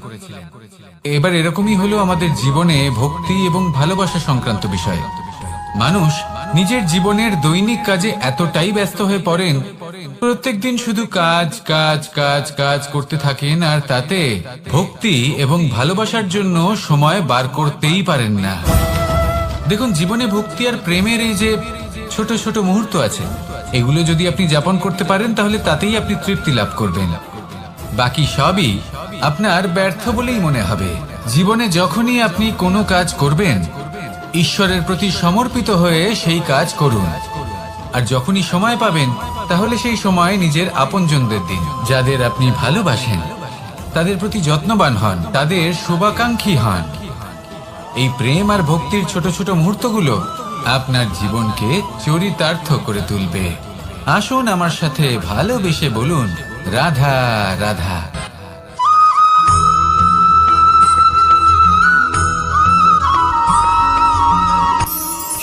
এবার এরকমই হলো আমাদের জীবনে ভক্তি এবং ভালোবাসা সংক্রান্ত বিষয়। মানুষ নিজের জীবনের দৈনিক কাজে এতটাই ব্যস্ত হয়ে পড়েন, প্রত্যেকদিন শুধু কাজ কাজ কাজ কাজ করতে থাকেন, আর তাতে ভক্তি এবং ভালোবাসার জন্য সময় বার করতেই পারেন না। দেখুন, জীবনে ভক্তি আর প্রেমের এই যে ছোট ছোট মুহূর্ত আছে, এগুলো যদি আপনি যাপন করতে পারেন, তাহলে তাতেই আপনি তৃপ্তি লাভ করবেন। বাকি সবই আপনার ব্যর্থ বলেই মনে হবে। জীবনে যখনই আপনি কোনো কাজ করবেন, ঈশ্বরের প্রতি সমর্পিত হয়ে সেই কাজ করুন। আর যখনই সময় পাবেন, তাহলে সেই সময় নিজের আপনজনদের দিন। যাদের আপনি ভালোবাসেন তাদের প্রতি যত্নবান হন, তাদের শুভাকাঙ্ক্ষী হন। এই প্রেম আর ভক্তির ছোট ছোট মুহূর্তগুলো আপনার জীবনকে চরিতার্থ করে তুলবে। আসুন আমার সাথে ভালোবেসে বলুন, রাধা রাধা।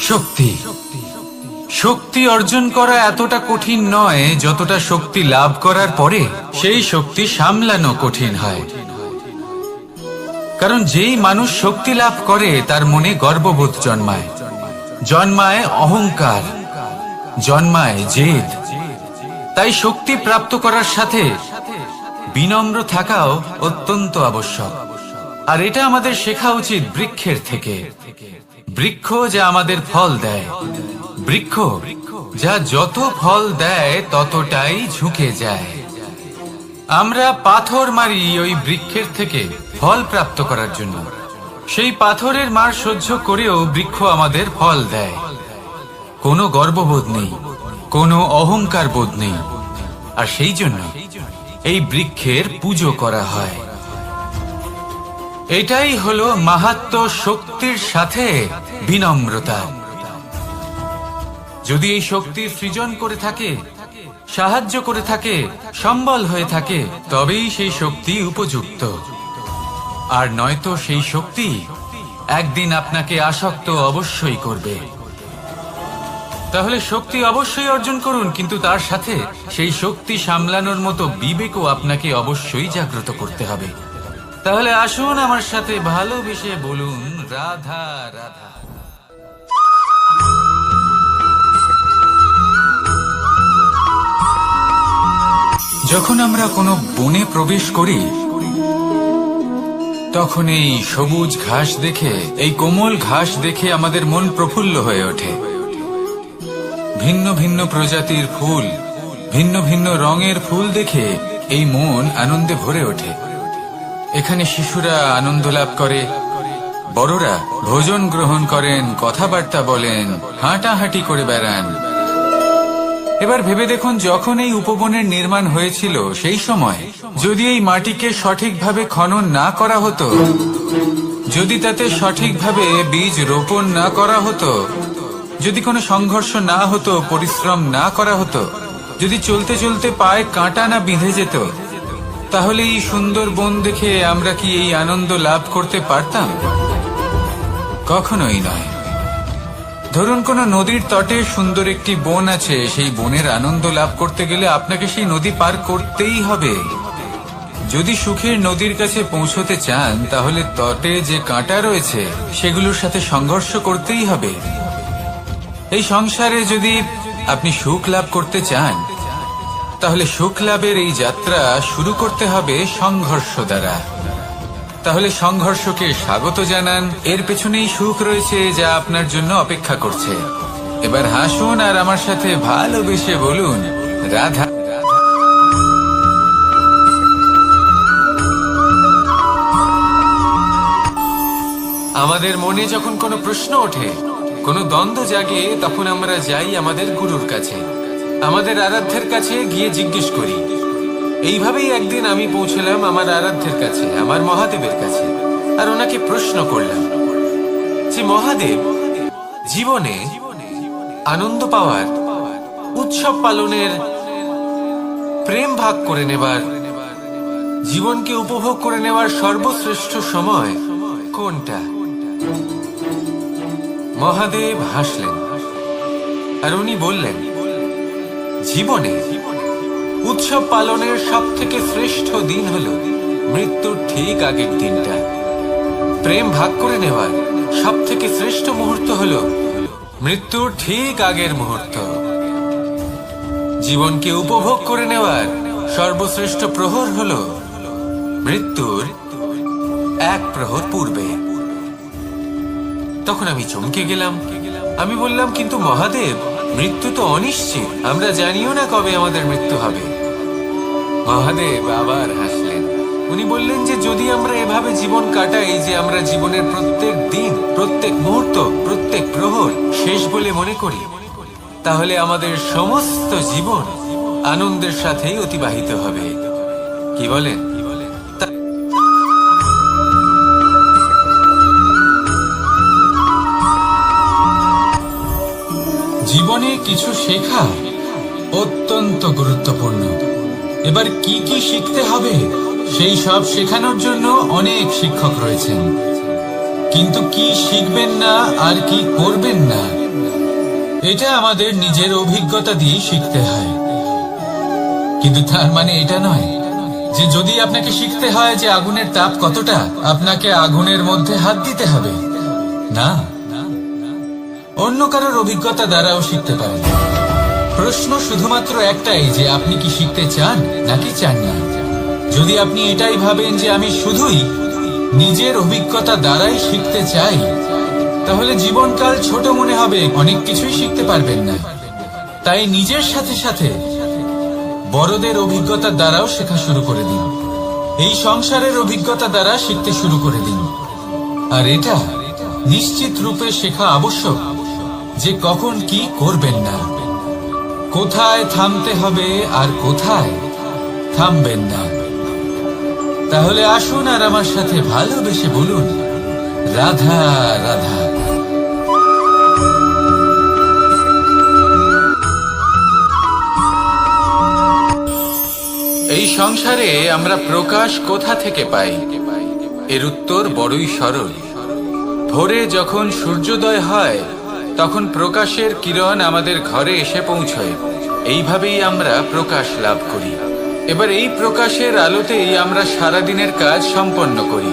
শক্তি, শক্তি অর্জন করা এতটা কঠিন নয় যতটা শক্তি লাভ করার পরে সেই শক্তি সামলানো কঠিন হয়। কারণ যেই মানুষ শক্তি লাভ করে, তার মনে গর্ববোধ জন্মায়, জন্মায় অহংকার, জন্মায় জেদ। তাই শক্তি প্রাপ্ত করার সাথে বিনম্র থাকাও অত্যন্ত আবশ্যক। আর এটা আমাদের শেখা উচিত বৃক্ষের থেকে। বৃক্ষ যা আমাদের ফল দেয়, বৃক্ষ যা যত ফল দেয় ততটাই ঝুঁকে যায়। আমরা পাথর মারি ওই বৃক্ষের থেকে ফল প্রাপ্ত করার জন্য। সেই পাথরের মার সহ্য করেও বৃক্ষ আমাদের ফল দেয়। কোনো গর্ববোধ নেই, কোনো অহংকার বোধ নেই। আর সেই জন্য এই বৃক্ষের পুজো করা হয়। এটাই হলো মাহাত্ম্য, শক্তির সাথে বিনম্রতা। যদি এই শক্তির সৃজন করে থাকে, সাহায্য করে থাকে, সম্বল হয়ে থাকে, তবেই সেই শক্তি উপযুক্ত। আর নয়তো সেই শক্তি একদিন আপনাকে আসক্ত অবশ্যই করবে। তাহলে শক্তি অবশ্যই অর্জন করুন, কিন্তু তার সাথে সেই শক্তি সামলানোর মতো বিবেকও আপনাকে অবশ্যই জাগ্রত করতে হবে। তাহলে আসুন আমার সাথে ভালোবেসে বলুন, রাধা রাধা। যখন আমরা কোনো বনে প্রবেশ করি, তখন এই সবুজ ঘাস দেখে, এই কোমল ঘাস দেখে আমাদের মন প্রফুল্ল হয়ে ওঠে। ভিন্ন ভিন্ন প্রজাতির ফুল, ভিন্ন ভিন্ন রঙের ফুল দেখে এই মন আনন্দে ভরে ওঠে। এখানে শিশুরা আনন্দ লাভ করে, বড়রা ভোজন গ্রহণ করেন, কথাবার্তা বলেন, হাঁটাহাঁটি করে বেড়ান। এবার ভেবে দেখুন, যখন এই উপবনের নির্মাণ হয়েছিল, সেই সময় যদি এই মাটিকে সঠিকভাবে খনন না করা হতো, যদি তাতে সঠিকভাবে বীজ রোপণ না করা হতো, যদি কোনো সংঘর্ষ না হতো, পরিশ্রম না করা হতো, যদি চলতে চলতে পায়ে কাঁটা না বিঁধে যেত, তাহলে এই সুন্দর বন দেখে আমরা কি এই আনন্দ লাভ করতে পারতাম? কখনোই নয়। ধরুন কোনো নদীর তটে সুন্দর একটি বন আছে, সেই বনের আনন্দ লাভ করতে গেলে আপনাকে সেই নদী পার করতেই হবে। যদি সুখের নদীর কাছে পৌঁছতে চান, তাহলে তটে যে কাঁটা রয়েছে সেগুলোর সাথে সংঘর্ষ করতেই হবে। এই সংসারে যদি আপনি সুখ লাভ করতে চান, তাহলে সুখ লাভের এই যাত্রা শুরু করতে হবে সংঘর্ষ দ্বারা। তাহলে সংঘর্ষকে স্বাগত জানান, এর পেছনেই সুখ রয়েছে যা আপনার জন্য অপেক্ষা করছে। এবার হাসুন আর আমার সাথে ভালোবেসে বলুন, রাধা। আমাদের মনে যখন কোনো প্রশ্ন ওঠে, কোনো দ্বন্দ্ব জাগে, তখন আমরা যাই আমাদের গুরুর কাছে, আমাদের আরাধ্যের কাছে গিয়ে জিজ্ঞেস করি। এইভাবেই একদিন আমি পৌঁছলাম আমার আরাধ্যের কাছে, আমার মহাদেবের কাছে, আর ওনাকে প্রশ্ন করলাম যে মহাদেব, জীবনে আনন্দ পাওয়ার, উৎসব পালনের, প্রেম ভাগ করে নেবার, জীবনকে উপভোগ করে নেওয়ার সর্বশ্রেষ্ঠ সময় কোনটা? মহাদেব হাসলেন আর উনি বললেন, জীবনে উৎসব পালনের সব থেকে শ্রেষ্ঠ দিন হল মৃত্যুর ঠিক আগের দিনটা। প্রেম ভাগ করে নেওয়ার সব থেকে শ্রেষ্ঠ মুহূর্ত হল মৃত্যুর ঠিক আগের মুহূর্ত। জীবনকে উপভোগ করে নেওয়ার সর্বশ্রেষ্ঠ প্রহর হল মৃত্যুর এক প্রহর পূর্বে। তখন আমি চমকে গেলাম। আমি বললাম, কিন্তু মহাদেব, মৃত্যু তো অনিশ্চিত, আমরা জানিও না কবে আমাদের মৃত্যু হবে। মহাদেব আবার হাসলেন। উনি বললেন যে যদি আমরা এভাবে জীবন কাটাই যে আমরা জীবনের প্রত্যেক দিন, প্রত্যেক মুহূর্ত, প্রত্যেক প্রহর শেষ বলে মনে করি, তাহলে আমাদের সমস্ত জীবন আনন্দের সাথেই অতিবাহিত হবে। কি বলেন? জীবনে কিছু শেখা অত্যন্ত গুরুত্বপূর্ণ। এবার কি কি শিখতে হবে সেই সব শেখানোর জন্য অনেক শিক্ষক রয়েছেন, কিন্তু কি শিখবেন না আর কি করবেন না, এটা আমাদের নিজের অভিজ্ঞতা দিয়ে শিখতে হয়। কিন্তু তার মানে এটা নয় যে যদি আপনাকে শিখতে হয় যে আগুনের তাপ কতটা, আপনাকে আগুনের মধ্যে হাত দিতে হবে। না, অন্য কারোর অভিজ্ঞতা দ্বারাও শিখতে পারেন। প্রশ্ন শুধুমাত্র একটাই যে আপনি কি শিখতে চান নাকি চান না। যদি আপনি এটাই ভাবেন যে আমি শুধুই নিজের অভিজ্ঞতা দ্বারাই শিখতে চাই, তাহলে জীবনকাল ছোট মনে হবে, অনেক কিছুই শিখতে পারবেন না। তাই নিজের সাথে সাথে বড়দের অভিজ্ঞতা দ্বারাও শেখা শুরু করে দিন। এই সংসারের অভিজ্ঞতা দ্বারা শিখতে শুরু করে দিন। আর এটা নিশ্চিত রূপে শেখা আবশ্যক যে কখন কি করবেন না, কোথায় থামতে হবে আর কোথায় থামবেন না। তাহলে আসুন আর আমার সাথে ভালোবেসে বলুন, রাধা রাধা। এই সংসারে আমরা প্রকাশ কোথা থেকে পাই? এর উত্তর বড়ই সরল। ভোরে যখন সূর্যোদয় হয় তখন প্রকাশের কিরণ আমাদের ঘরে এসে পৌঁছয়। এইভাবেই আমরা প্রকাশ লাভ করি। এবার এই প্রকাশের আলোতেই আমরা সারাদিনের কাজ সম্পন্ন করি।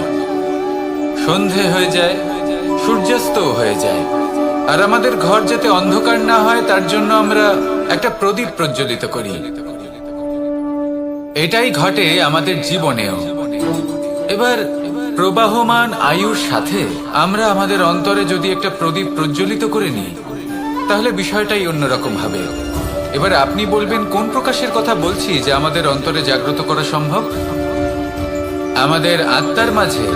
সন্ধে হয়ে যায়, সূর্যাস্ত হয়ে যায়, আর আমাদের ঘর যাতে অন্ধকার না হয় তার জন্য আমরা একটা প্রদীপ প্রজ্বলিত করি। এটাই ঘটে আমাদের জীবনেও। এবার প্রবাহমান আয়ুর সাথে আমরা আমাদের অন্তরে যদি একটা প্রদীপ প্রজ্বলিত করে নিই, তাহলে বিষয়টাই অন্যরকম হবে। এবার আপনি বলবেন, কোন প্রকাশের কথা বলছি যা আমাদের অন্তরে জাগ্রত করা সম্ভব? আমাদের আত্মার মাঝে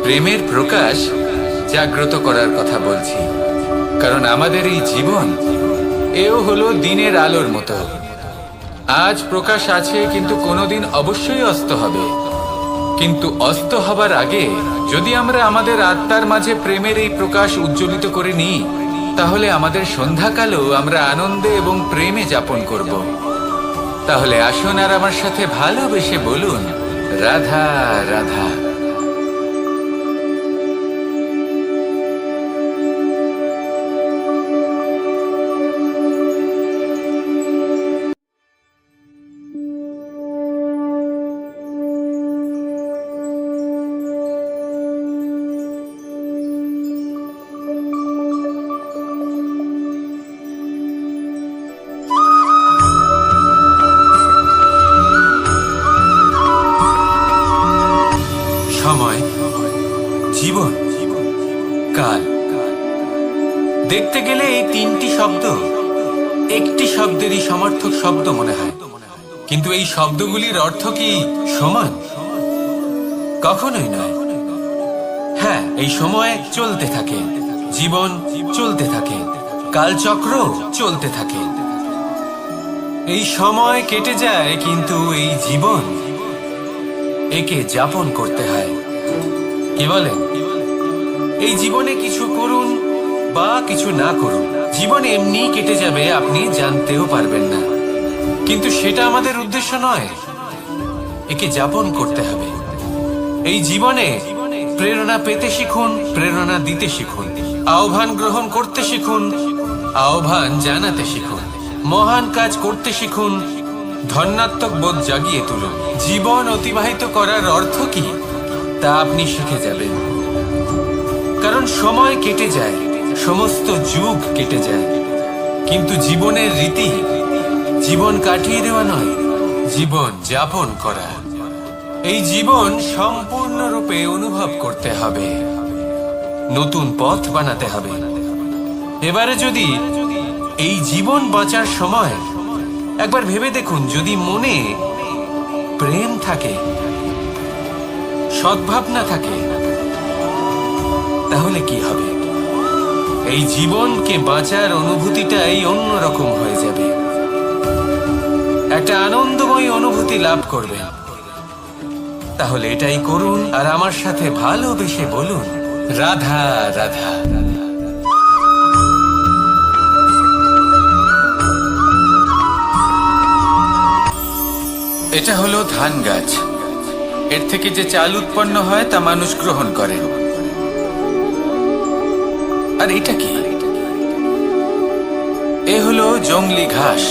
প্রেমের প্রকাশ জাগ্রত করার কথা বলছি। কারণ আমাদের এই জীবন এও হলো দিনের আলোর মতো। আজ প্রকাশ আছে, কিন্তু কোনোদিন অবশ্যই অস্ত হবে। কিন্তু অস্ত হবার আগে যদি আমরা আমাদের আত্মার মাঝে প্রেমের এই প্রকাশ উজ্জ্বলিত করে নিই, তাহলে আমাদের সন্ধ্যাকালও আমরা আনন্দে এবং প্রেমে যাপন করব। তাহলে আসুন আর আমার সাথে ভালোবেসে বলুন, রাধা রাধা। কাল। দেখতে গেলে এই তিনটি শব্দ একটি শব্দেরই সমার্থক শব্দ মনে হয়, কিন্তু এই শব্দগুলির অর্থ কি সমান? কখনোই নয়। হ্যাঁ, এই সময় চলতে থাকে, জীবন চলতে থাকে, কালচক্র চলতে থাকে। এই সময় কেটে যায়, কিন্তু এই জীবন একে যাপন করতে হয়। কি বলেন? এই জীবনে কিছু করুন বা কিছু না করুন, জীবন এমনি কেটে যাবে, আপনি জানতেও পারবেন না। কিন্তু সেটা আমাদের উদ্দেশ্য নয়, একে যাপন করতে হবে। এই জীবনে প্রেরণা পেতে শিখুন, প্রেরণা দিতে শিখুন, আহ্বান গ্রহণ করতে শিখুন, আহ্বান জানাতে শিখুন, মহান কাজ করতে শিখুন, ধন্যাত্মক বোধ জাগিয়ে তুলুন। জীবন অতিবাহিত করার অর্থ কি তা আপনি শিখে যাবেন। কারণ সময় কেটে যায়, সমস্ত যুগ কেটে যায়, কিন্তু জীবনের রীতি জীবন কাটিয়ে দেওয়া নয়, জীবন যাপন করা। এই জীবন সম্পূর্ণরূপে অনুভব করতে হবে, নতুন পথ বানাতে হবে। এবারে যদি এই জীবন বাঁচার সময় একবার ভেবে দেখুন, যদি মনে প্রেম থাকে, সদ্ভাবনা থাকে, তাহলে কি হবে? এই জীবনকে বাঁচার অনুভূতিটাই অন্যরকম হয়ে যাবে, একটা আনন্দময় অনুভূতি লাভ করবেন। তাহলে এটাই করুন, আর আমার সাথে ভালোবেসে বলুন, রাধা রাধা। এটা হলো ধান গাছ। এর থেকে যে চাল উৎপন্ন হয় তা মানুষ গ্রহণ করে। আর এটা কি? এ হলো জংলি ঘাস।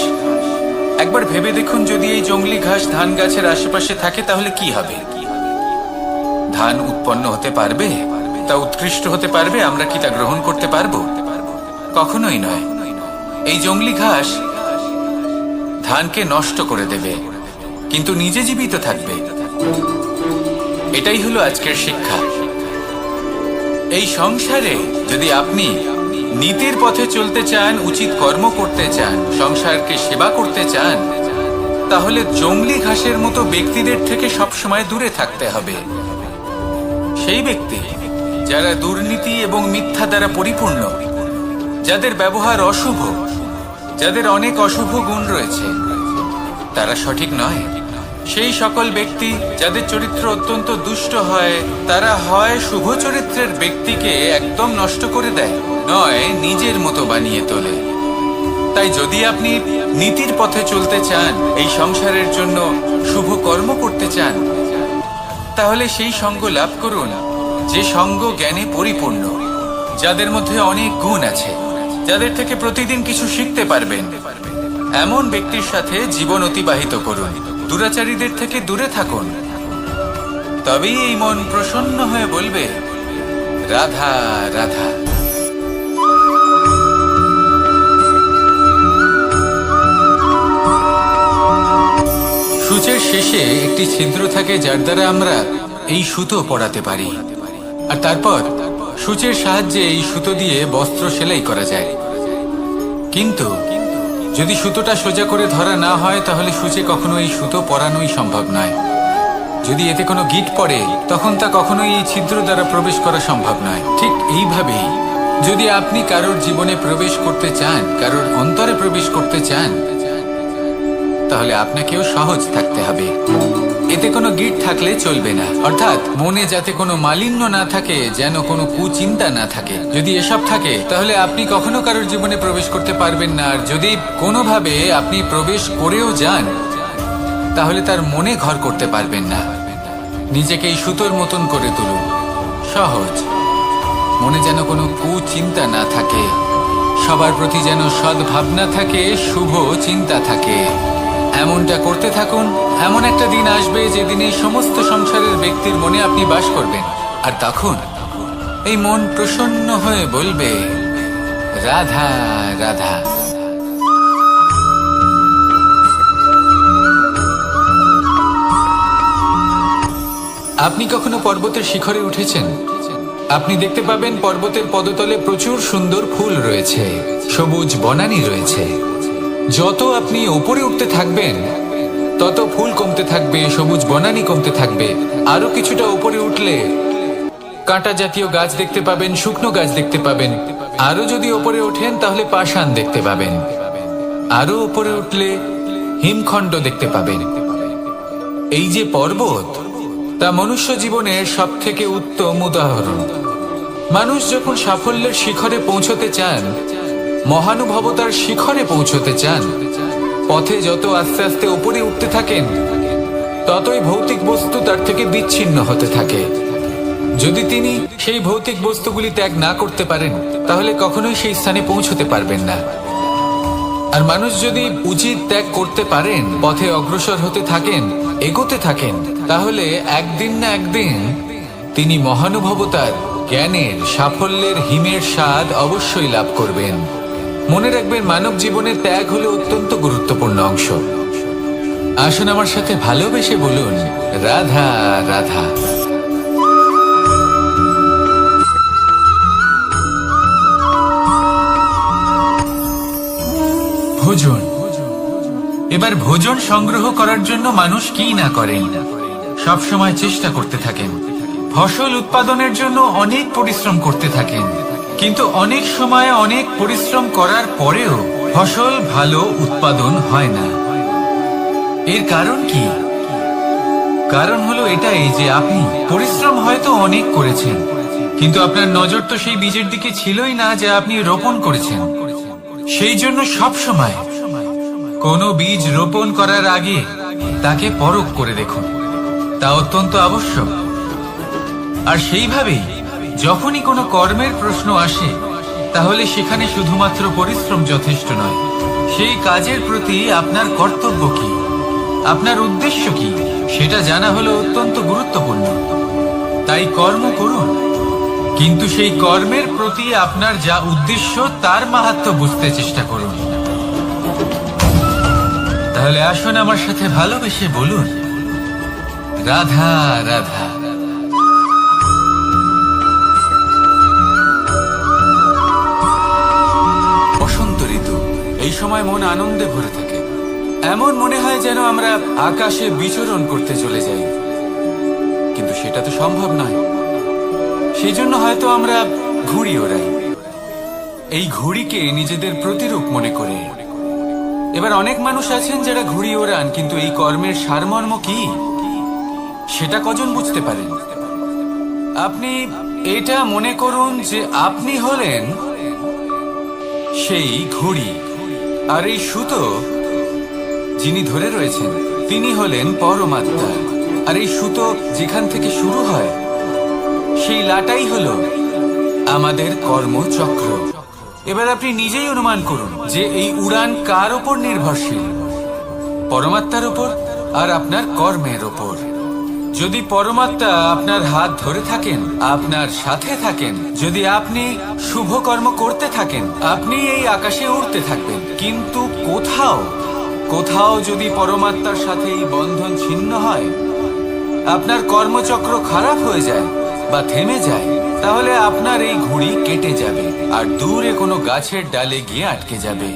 একবার ভেবে দেখুন, যদি এই জংলি ঘাস ধান গাছের আশেপাশে থাকে তাহলে কি হবে? ধান উৎপন্ন হতে পারবে? তা উৎকৃষ্ট হতে পারবে? আমরা কি তা গ্রহণ করতে পারবো? কখনোই নয়। এই জংলি ঘাস ধানকে নষ্ট করে দেবে, কিন্তু নিজে জীবিত থাকবে। এটাই হলো আজকের শিক্ষা। এই সংসারে যদি আপনি নীতির পথে চলতে চান, উচিত কর্ম করতে চান, সংসারকে সেবা করতে চান, তাহলে জংলি ঘাসের মতো ব্যক্তিদের থেকে সবসময় দূরে থাকতে হবে। সেই ব্যক্তি যারা দুর্নীতি এবং মিথ্যা দ্বারা পরিপূর্ণ, যাদের ব্যবহার অশুভ, যাদের অনেক অশুভ গুণ রয়েছে, তারা সঠিক নয়। সেই সকল ব্যক্তি যাদের চরিত্র অত্যন্ত দুষ্ট হয়, তারা হয় শুভ চরিত্রের ব্যক্তিকে একদম নষ্ট করে দেয়, নয় নিজের মতো বানিয়ে তোলে। তাই যদি আপনি নীতির পথে চলতে চান, এই সংসারের জন্য শুভ কর্ম করতে চান, তাহলে সেই সঙ্গ লাভ করুন যে সঙ্গ জ্ঞানে পরিপূর্ণ, যাদের মধ্যে অনেক গুণ আছে, যাদের থেকে প্রতিদিন কিছু শিখতে পারবেন। এমন ব্যক্তির সাথে জীবন অতিবাহিত করুন, দুরাচারীদের থেকে দূরে থাকুন। তবেই এই মন প্রসন্ন হয়ে বলবে, রাধা রাধা। সূচের শেষে একটি ছিদ্র থাকে, যার দ্বারা আমরা এই সুতো পরাতে পারি, আর তারপর সূচের সাহায্যে এই সুতো দিয়ে বস্ত্র সেলাই করা যায়। কিন্তু যদি সুতোটা সোজা করে ধরা না হয়, তাহলে সূচে কখনো এই সুতো পরানোই সম্ভব নয়। যদি এতে কোনো গিঁট পড়ে, তখন তা কখনোই এই ছিদ্র দ্বারা প্রবেশ করা সম্ভব নয়। ঠিক এইভাবেই যদি আপনি কারোর জীবনে প্রবেশ করতে চান, কারোর অন্তরে প্রবেশ করতে চান, তাহলে আপনাকেও সহজ থাকতে হবে। এতে কোনো গিঁট থাকলে চলবে না, অর্থাৎ মনে যাতে কোনো মালিন্য না থাকে, যেন কোনো কুচিন্তা না থাকে। যদি এসব থাকে, তাহলে আপনি কখনো কারোর জীবনে প্রবেশ করতে পারবেন না। আর যদি কোনোভাবে আপনি প্রবেশ করেও যান, তাহলে তার মনে ঘর করতে পারবেন না। নিজেকে এই সুতোর মতন করে তুলুন, সহজ। মনে যেন কোনো কুচিন্তা না থাকে, সবার প্রতি যেন সদ্ভাবনা থাকে, শুভ চিন্তা থাকে। এমনটা করতে থাকুন। এমন একটা দিন আসবে যেদিন এই সমস্ত সংসারের ব্যক্তির মনে আপনি বাস করবেন, আর তখন এই মন প্রসন্ন হয়ে বলবে, রাধা রাধা। আপনি কখনো পর্বতের শিখরে উঠেছেন? আপনি দেখতে পাবেন পর্বতের পদতলে প্রচুর সুন্দর ফুল রয়েছে, সবুজ বনানী রয়েছে। যত আপনি ওপরে উঠতে থাকবেন তত ফুল কমতে থাকবে, সবুজ বনানী কমতে থাকবে। আরো কিছুটা উপরে উঠলে কাঁটা জাতীয় গাছ দেখতে পাবেন, শুকনো গাছ দেখতে পাবেন। আরো যদি ওপরে ওঠেন তাহলে পাষাণ দেখতে পাবেন। আরো উপরে উঠলে হিমখণ্ড দেখতে পাবেন। এই যে পর্বত, তা মনুষ্য জীবনের সব থেকে উত্তম উদাহরণ। মানুষ যখন সাফল্যের শিখরে পৌঁছতে চান, মহানুভবতার শিখরে পৌঁছতে চান, পথে যত আস্তে আস্তে উপরে উঠতে থাকেন ততই ভৌতিক বস্তু তার থেকে বিচ্ছিন্ন হতে থাকে। যদি তিনি সেই ভৌতিক বস্তুগুলি ত্যাগ না করতে পারেন তাহলে কখনোই সেই স্থানে পৌঁছতে পারবেন না। আর মানুষ যদি উচিত ত্যাগ করতে পারেন, পথে অগ্রসর হতে থাকেন, এগোতে থাকেন, তাহলে একদিন না একদিন তিনি মহানুভবতার, জ্ঞানের, সাফল্যের হিমের স্বাদ অবশ্যই লাভ করবেন। মনে রাখবেন, মানব জীবনের ত্যাগ হলো অত্যন্ত গুরুত্বপূর্ণ অংশ। আসুন আমার সাথে ভালোবেসে বলুন, রাধা রাধা। ভোজন। এবার ভোজন সংগ্রহ করার জন্য মানুষ কি না করেন, সব সময় চেষ্টা করতে থাকেন। ফসল উৎপাদনের জন্য অনেক পরিশ্রম করতে থাকেন, কিন্তু অনেক সময় অনেক পরিশ্রম করার পরেও ফসল ভালো উৎপাদন হয় না। এর কারণ কি? কারণ হলো এটাই যে আপনি পরিশ্রম হয়তো অনেক করেছেন, কিন্তু আপনার নজর তো সেই বীজের দিকে ছিলই না যা আপনি রোপণ করেছেন। সেই জন্য সব সময় কোনো বীজ রোপণ করার আগে তাকে পরখ করে দেখুন, তা অত্যন্ত আবশ্যক। আর সেইভাবেই যখনই কোনো কর্মের প্রশ্ন আসে, তাহলে সেখানে শুধুমাত্র পরিশ্রম যথেষ্ট নয়। সেই কাজের প্রতি আপনার কর্তব্য কি, আপনার উদ্দেশ্য কি, সেটা জানা হলো অত্যন্ত গুরুত্বপূর্ণ। তাই কর্ম করুন, কিন্তু সেই কর্মের প্রতি আপনার যা উদ্দেশ্য তার মাহাত্ম্য বুঝতে চেষ্টা করুন। তাহলে আসুন আমার সাথে ভালোবেসে বলুন, রাধা রাধা। বসন্ত ঋতু, এই সময় মন আনন্দে ভরে থাকে। এমন মনে হয় যেন আমরা আকাশে বিচরণ করতে চলে যাই, কিন্তু সেটা তো সম্ভব নয়। সেই জন্য হয়তো আমরা ঘুড়ি ওড়াই, এই ঘুড়িকে নিজেদের প্রতিরূপ মনে করে। এবার অনেক মানুষ আছেন যারা ঘুড়ি ওড়ান, কিন্তু এই কর্মের সারমর্ম কি সেটা কজন বুঝতে পারেন? আপনি এটা মনে করুন যে আপনি হলেন সেই ঘুড়ি, আর এই সুতো যিনি ধরে রয়েছেন তিনি হলেন পরমাত্মা। আর এই সুতো যেখান থেকে শুরু হয়, সেই লাটাই হলো আমাদের কর্মচক্র। এবার আপনি নিজেই অনুমান করুন যে এই উড়ান কার ওপর নির্ভরশীল, পরমাত্মার ওপর আর আপনার কর্মের ওপর। যদি পরমাত্মা আপনার হাত ধরে থাকেন, আপনার সাথে থাকেন, যদি আপনি শুভ কর্ম করতে থাকেন, আপনি এই আকাশে উড়তে থাকবেন। কিন্তু কোথাও কোথাও যদি পরমাত্মার সাথে এই বন্ধন ছিন্ন হয়, আপনার কর্মচক্র খারাপ হয়ে যায় বা থেমে যায়, তাহলে আপনার এই ঘুড়ি কেটে যাবে আর দূরে কোনো গাছের ডালে গিয়ে আটকে যাবে।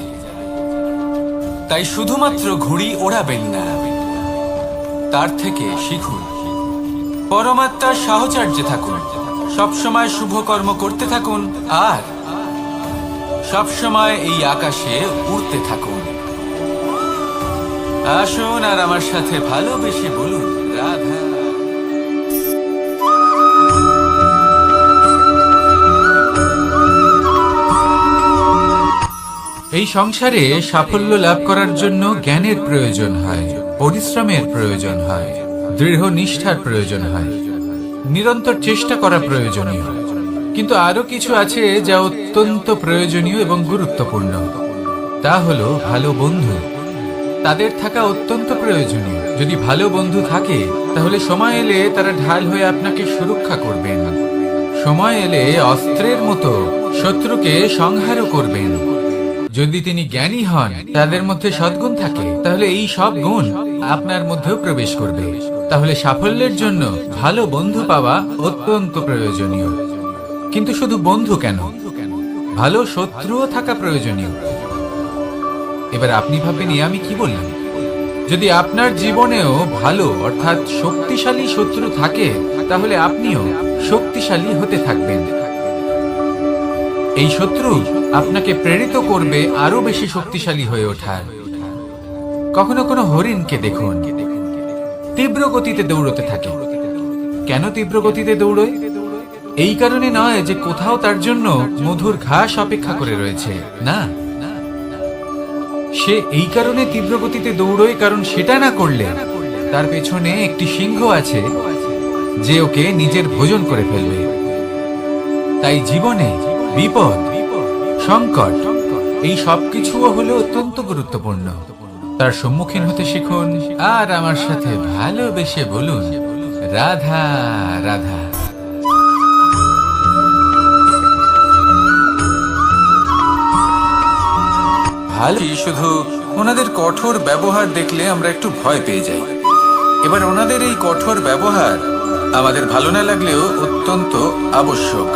তাই শুধুমাত্র ঘুড়ি ওড়াবেন না, তার থেকে শিখুন, পরমাত্মার সাহচর্যে থাকুন, সবসময় শুভ কর্ম করতে থাকুন আর সবসময় এই আকাশে উড়তে থাকুন। আসুন আর আমার সাথে ভালোবেসে বলুন, রাধা। এই সংসারে সাফল্য লাভ করার জন্য জ্ঞানের প্রয়োজন হয়, পরিশ্রমের প্রয়োজন হয়, দৃঢ় নিষ্ঠার প্রয়োজন হয়, নিরন্তর চেষ্টা করা প্রয়োজনীয়। কিন্তু আরো কিছু আছে যা অত্যন্ত প্রয়োজনীয় এবং গুরুত্বপূর্ণ। তা হলো ভালো বন্ধু। তাদের থাকা অত্যন্ত প্রয়োজনীয়। যদি ভালো বন্ধু থাকে তাহলে সময় এলে তারা ঢাল হয়ে আপনাকে সুরক্ষা করবেন। সময় এলে অস্ত্রের মতো শত্রুকে সংহারও করবেন। যদি তিনি জ্ঞানী হন, তাদের মধ্যে সদ্গুণ থাকে, তাহলে এই সব গুণ আপনার মধ্যেও প্রবেশ করবে। তাহলে সাফল্যের জন্য ভালো বন্ধু পাওয়া অত্যন্ত প্রয়োজনীয়। কিন্তু শুধু বন্ধু কেন, ভালো শত্রুও থাকা প্রয়োজনীয়। এবার আপনি ভাবেন আমি কি বললাম? যদি আপনার জীবনেও ভালো অর্থাৎ শক্তিশালী শত্রু থাকে, তাহলে আপনিও শক্তিশালী হতে থাকবেন। এই শত্রু আপনাকে প্রেরিত করবে আরো বেশি শক্তিশালী হয়ে ওঠার। কখনো কোনো হরিণকে দেখুন, তীব্র গতিতে দৌড়তে থাকে। কেন তীব্র গতিতে দৌড়য়? এই কারণে নয় যে কোথাও তার জন্য মধুর ঘাস অপেক্ষা করে রয়েছে, না, সে এই কারণে তীব্র গতিতে দৌড়য় কারণ সেটা না করলে তার পেছনে একটি সিংহ আছে যে ওকে নিজের ভোজন করে ফেলবে। তাই জীবনে বিপদ, সংকট, এই সবকিছুও হলো অত্যন্ত গুরুত্বপূর্ণ। তার সম্মুখীন হতে শিখুন আর আমার সাথে ভালোবেসে বলুন, রাধা রাধা। ভালো, শুধু ওনাদের কঠোর ব্যবহার দেখলে আমরা একটু ভয় পেয়ে যাই। এবার ওনাদের এই কঠোর ব্যবহার আমাদের ভালো না লাগলেও অত্যন্ত আবশ্যক,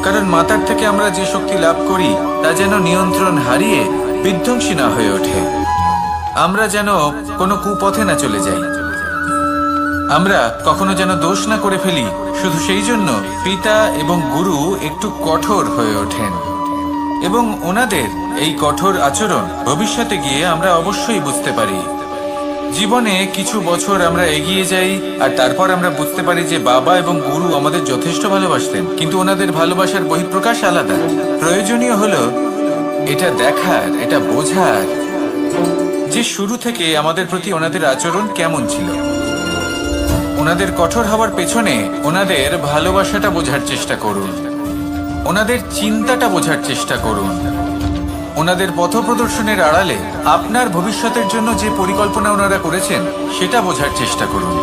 কারণ মাতার থেকে আমরা যে শক্তি লাভ করি তা যেন নিয়ন্ত্রণ হারিয়ে বিধ্বংসী না হয়ে ওঠে। আমরা যেন কোনো কুপথে না চলে যাই, আমরা কখনো যেন দোষ না করে ফেলি। শুধু সেই জন্য পিতা এবং গুরু একটু কঠোর হয়ে ওঠেন, এবং ওনাদের এই কঠোর আচরণ ভবিষ্যতে গিয়ে আমরা অবশ্যই বুঝতে পারি। জীবনে কিছু বছর আমরা এগিয়ে যাই আর তারপর আমরা বুঝতে পারি যে বাবা এবং গুরু আমাদের যথেষ্ট ভালোবাসতেন, কিন্তু ওনাদের ভালোবাসার বহিঃপ্রকাশ আলাদা। প্রয়োজনীয় হলো এটা দেখার, এটা বোঝার যে শুরু থেকে আমাদের প্রতি ওনাদের আচরণ কেমন ছিল। ওনাদের কঠোর হওয়ার পেছনে ওনাদের ভালোবাসাটা বোঝার চেষ্টা করুন, ওনাদের চিন্তাটা বোঝার চেষ্টা করুন, ওনাদের পথ প্রদর্শনের আড়ালে আপনার ভবিষ্যতের জন্য যে পরিকল্পনা ওনারা করেছেন সেটা বোঝার চেষ্টা করুন।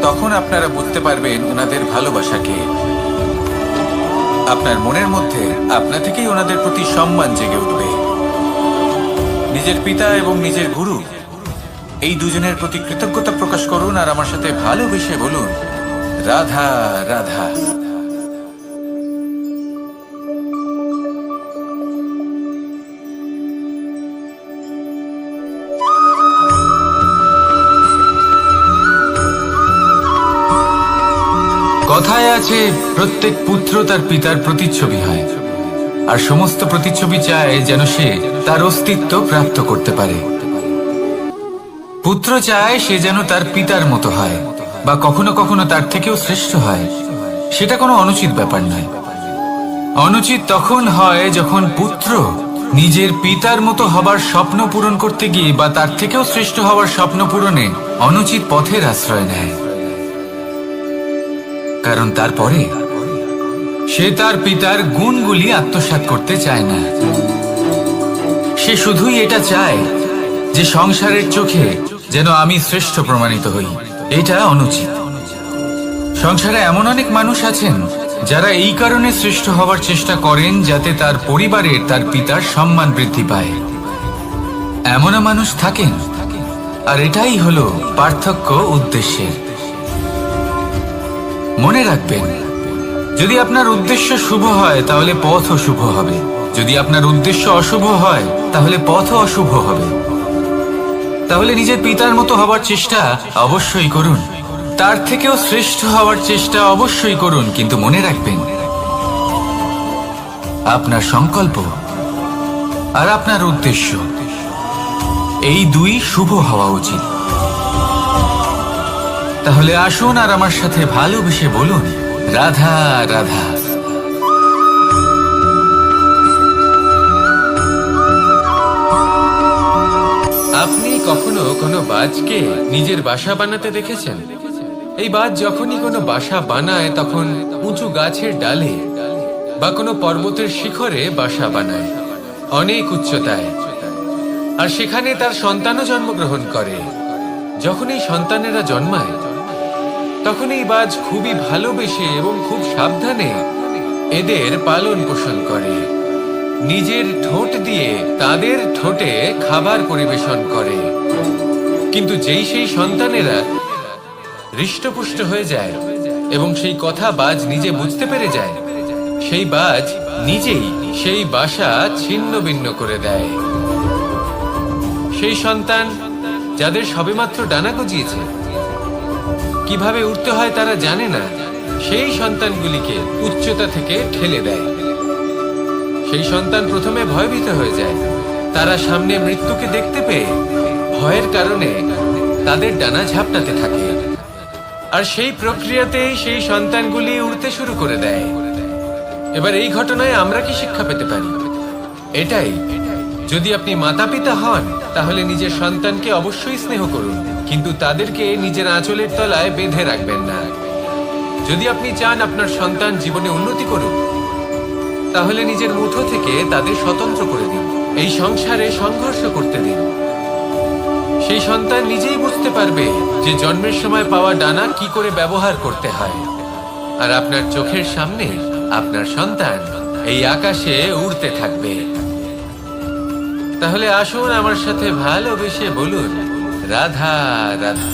তখন আপনারা বুঝতে পারবেন ওনাদের ভালোবাসাকে। আপনার মনের মধ্যে আপনা থেকেই ওনাদের প্রতি সম্মান জেগে উঠবে। নিজের পিতা এবং নিজের গুরু এই দুজনের প্রতি কৃতজ্ঞতা প্রকাশ করুন আর আমার সাথে ভালোবেসে বলুন, রাধা রাধা। কথায় আছে, প্রত্যেক পুত্র তার পিতার প্রতিচ্ছবি হয়, আর সমস্ত প্রতিচ্ছবি চায় যেন সে তার অস্তিত্ব প্রাপ্ত করতে পারে। পুত্র চায় সে যেন তার পিতার মতো হয়, বা কখনো কখনো তার থেকেও শ্রেষ্ঠ হয়। সেটা কোনো অনুচিত ব্যাপার নয়। অনুচিত তখন হয় যখন পুত্র নিজের পিতার মতো হবার স্বপ্ন পূরণ করতে গিয়ে বা তার থেকেও শ্রেষ্ঠ হওয়ার স্বপ্ন পূরণে অনুচিত পথের আশ্রয় নেয়। কারণ তারপরে সে তার পিতার গুণগুলি আত্মসাৎ করতে চায় না। সে শুধুই এটা চায় যে সংসারের চোখে যেন আমি শ্রেষ্ঠ প্রমাণিত হই। এটা অনুচিত। সংসারে এমন অনেক মানুষ আছেন যারা এই কারণে শ্রেষ্ঠ হওয়ার চেষ্টা করেন যাতে তার পরিবারের, তার পিতার সম্মান বৃদ্ধি পায়। এমনও মানুষ থাকেন, আর এটাই হলো পার্থক্য উদ্দেশ্যের। মনে রাখবেন, যদি আপনার উদ্দেশ্য শুভ হয় তাহলে পথও শুভ হবে, যদি আপনার উদ্দেশ্য অশুভ হয় তাহলে পথও অশুভ হবে। তাহলে নিজের পিতার মতো হবার চেষ্টা অবশ্যই করুন, তার থেকেও শ্রেষ্ঠ হওয়ার চেষ্টা অবশ্যই করুন, কিন্তু মনে রাখবেন আপনার সংকল্প আর আপনার উদ্দেশ্য এই দুই শুভ হওয়া উচিত। তাহলে আসুন আর আমার সাথে ভালোবেসে বলুন, রাধা রাধা। আপনি কখনো কোনো বাজকে নিজের বাসা বানাতে দেখেছেন? এই বাজ যখনই কোনো বাসা বানায় তখন উঁচু গাছের ডালে বা কোনো পর্বতের শিখরে বাসা বানায়, অনেক উচ্চতায়, আর সেখানে তার সন্তানও জন্মগ্রহণ করে। যখন এই সন্তানেরা জন্মায় তখন এই বাজ খুবই ভালোবেসে এবং খুব সাবধানে এদের পালন পোষণ করে। নিজের ঠোঁট দিয়ে তাদের ঠোঁটে খাবার পরিবেশন করে। কিন্তু যেই সেই সন্তানেরা হৃষ্টপুষ্ট হয়ে যায় এবং সেই কথা বাজ নিজে বুঝতে পেরে যায়, সেই বাজ নিজেই সেই বাসা ছিন্ন ভিন্ন করে দেয়। সেই সন্তান যাদের সবেমাত্র ডানা গজিয়েছে, কিভাবে উঠতে হয় তারা জানে না, সেই সন্তানগুলিকে উচ্চতা থেকে ঠেলে দেয়। সেই সন্তান প্রথমে ভয়ভীত হয়ে যায়। তারা সামনে মৃত্যুকে দেখতে পেয়ে ভয়ের কারণে তাদের ডানা ঝাপটাতে থাকে, আর সেই প্রক্রিয়াতেই সেই সন্তানগুলি উড়তে শুরু করে দেয়। এবার এই ঘটনায় আমরা কি শিক্ষা পেতে পারি? এটাই, যদি আপনি মাতা পিতা হন তাহলে নিজের সন্তানকে অবশ্যই স্নেহ করুন, কিন্তু তাদেরকে নিজের আঁচলের তলায় বেঁধে রাখবেন না। যদি আপনি চান আপনার সন্তান জীবনে উন্নতি করুন, তাহলে নিজের মুঠো থেকে তাদের স্বতন্ত্র করে দিন। এই সংসারে সংঘর্ষ করতে দিন। সেই সন্তান নিজেই বুঝতে পারবে যে জন্মের সময় পাওয়া ডানা কি করে ব্যবহার করতে হয়। আর আপনার চোখের সামনে আপনার সন্তান এই আকাশে উড়তে থাকবে। তাহলে আসুন আমার সাথে ভালোবেসে বলুন, রাধা রাধা।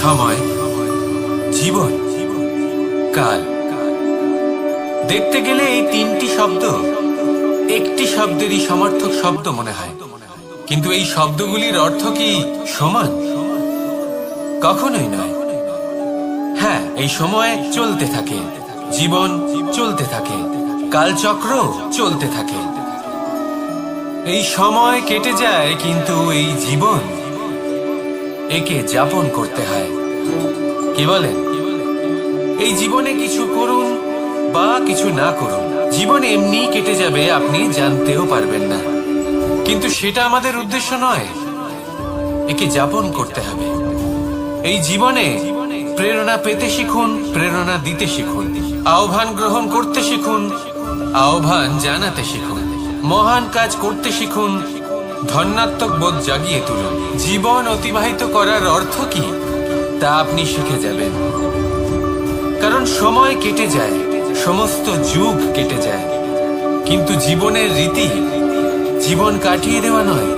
সময়, জীবন, কাল। দেখতে গেলে এই তিনটি শব্দ একটি শব্দেরই সমার্থক শব্দ মনে হয়, কিন্তু এই শব্দগুলির অর্থ কি সমান? কখনোই নয়। হ্যাঁ, এই সময় চলতে থাকে, জীবন চলতে থাকে, কালচক্র চলতে থাকে। এই সময় কেটে যায়, কিন্তু এই জীবন, একে যাপন করতে হয়। কি বলেন? এই জীবনে কিছু করুন বা কিছু না করুন, জীবন এমনি কেটে যাবে, আপনি জানতেও পারবেন না। কিন্তু সেটা আমাদের উদ্দেশ্য নয়, একে যাপন করতে হবে। এই জীবনে প্রেরণা পেতে শিখুন, প্রেরণা দিতে শিখুন, আহ্বান গ্রহণ করতে শিখুন, আহ্বান জানাতে শিখুন, মহান কাজ করতে শিখুন, ধন্যাত্মক বোধ জাগিয়ে তুলুন। জীবন অতিবাহিত করার অর্থ কি তা আপনি শিখে যাবেন। কারণ সময় কেটে যায়, সমস্ত যুগ কেটে যায়, কিন্তু জীবনের রীতি জীবন কাটিয়ে দেওয়া নয়,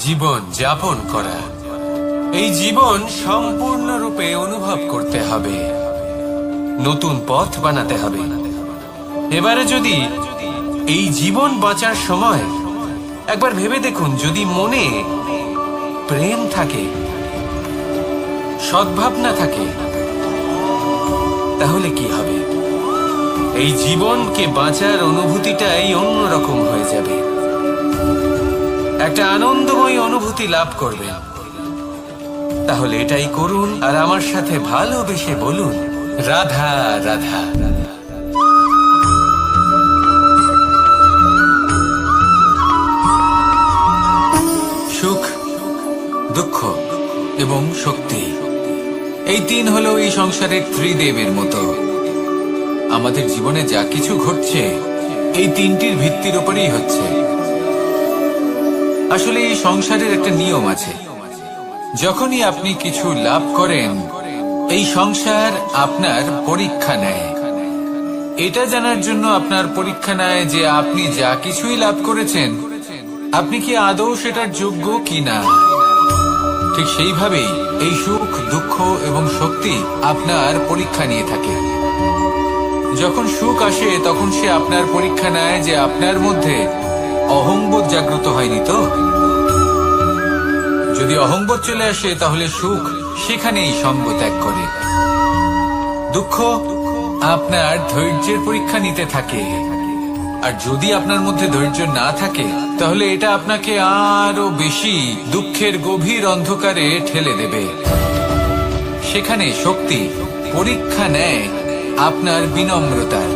জীবন যাপন করা। এই জীবন সম্পূর্ণরূপে অনুভব করতে হবে, নতুন পথ বানাতে হবে। এবারে যদি এই জীবন বাঁচার সময় একবার ভেবে দেখুন, যদি মনে প্রেম থাকে, সদ্ভাবনা থাকে, তাহলে কি হবে? এই জীবনকে বাঁচার অনুভূতিটাই অন্যরকম হয়ে যাবে, একটা আনন্দময় অনুভূতি লাভ করবেন। তাহলে এটাই করুন, আর আমার সাথে ভালোবেসে বলুন, রাধা রাধা। সুখ, দুঃখ এবং শক্তি, এই তিন হলো এই সংসারের ত্রিদেবের মতো। আমাদের জীবনে যা কিছু ঘটছে এই তিনটির ভিত্তির উপরেই হচ্ছে। আসলে এই সংসারের একটা নিয়ম আছে, যখনই আপনি কিছু লাভ করেন, এই সংসার আপনার পরীক্ষা নেয়। এটা জানার জন্য আপনার পরীক্ষা নেয় যে আপনি যা কিছুই লাভ করেছেন, আপনি কি আদৌ সেটার যোগ্য কিনা। ঠিক সেইভাবেই এই সুখ, দুঃখ এবং শক্তি আপনার পরীক্ষা নিয়ে থাকে। যখন সুখ আসে তখন সে আপনার পরীক্ষা নেয় যে আপনার মধ্যে অহংবোধ জাগ্রত হয়নি তো। যদি অহংবোধ চলে আসে তাহলে সুখ সেখানেই সঙ্গ ত্যাগ করে। দুঃখ আপনার ধৈর্যের পরীক্ষা নিতে থাকে, আর যদি আপনার মধ্যে ধৈর্য না থাকে তাহলে এটা আপনাকে আরো বেশি দুঃখের গভীর অন্ধকারে ঠেলে দেবে। সেখানে শক্তি পরীক্ষা নেয় আপনার বিনম্রতার।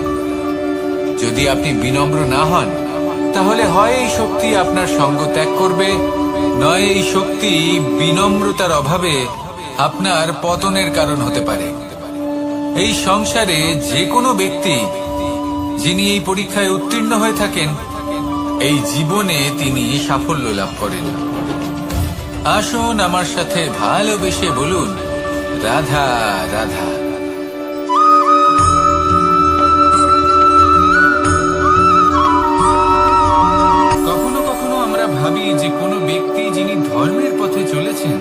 যদি আপনি বিনম্র না হন তাহলে হয় এই শক্তি আপনার সঙ্গ ত্যাগ করবে, নয় এই শক্তি বিনম্রতার অভাবে আপনার পতনের কারণ হতে পারে। এই সংসারে যে কোনো ব্যক্তি যিনি এই পরীক্ষায় উত্তীর্ণ হয়ে থাকেন, এই জীবনে তিনি সাফল্য লাভ করেন। আসুন আমার সাথে ভালোবেসে বলুন, রাধা রাধা। কখনো কখনো আমরা ভাবি যে কোনো ব্যক্তি যিনি ধর্মের পথে চলেছেন,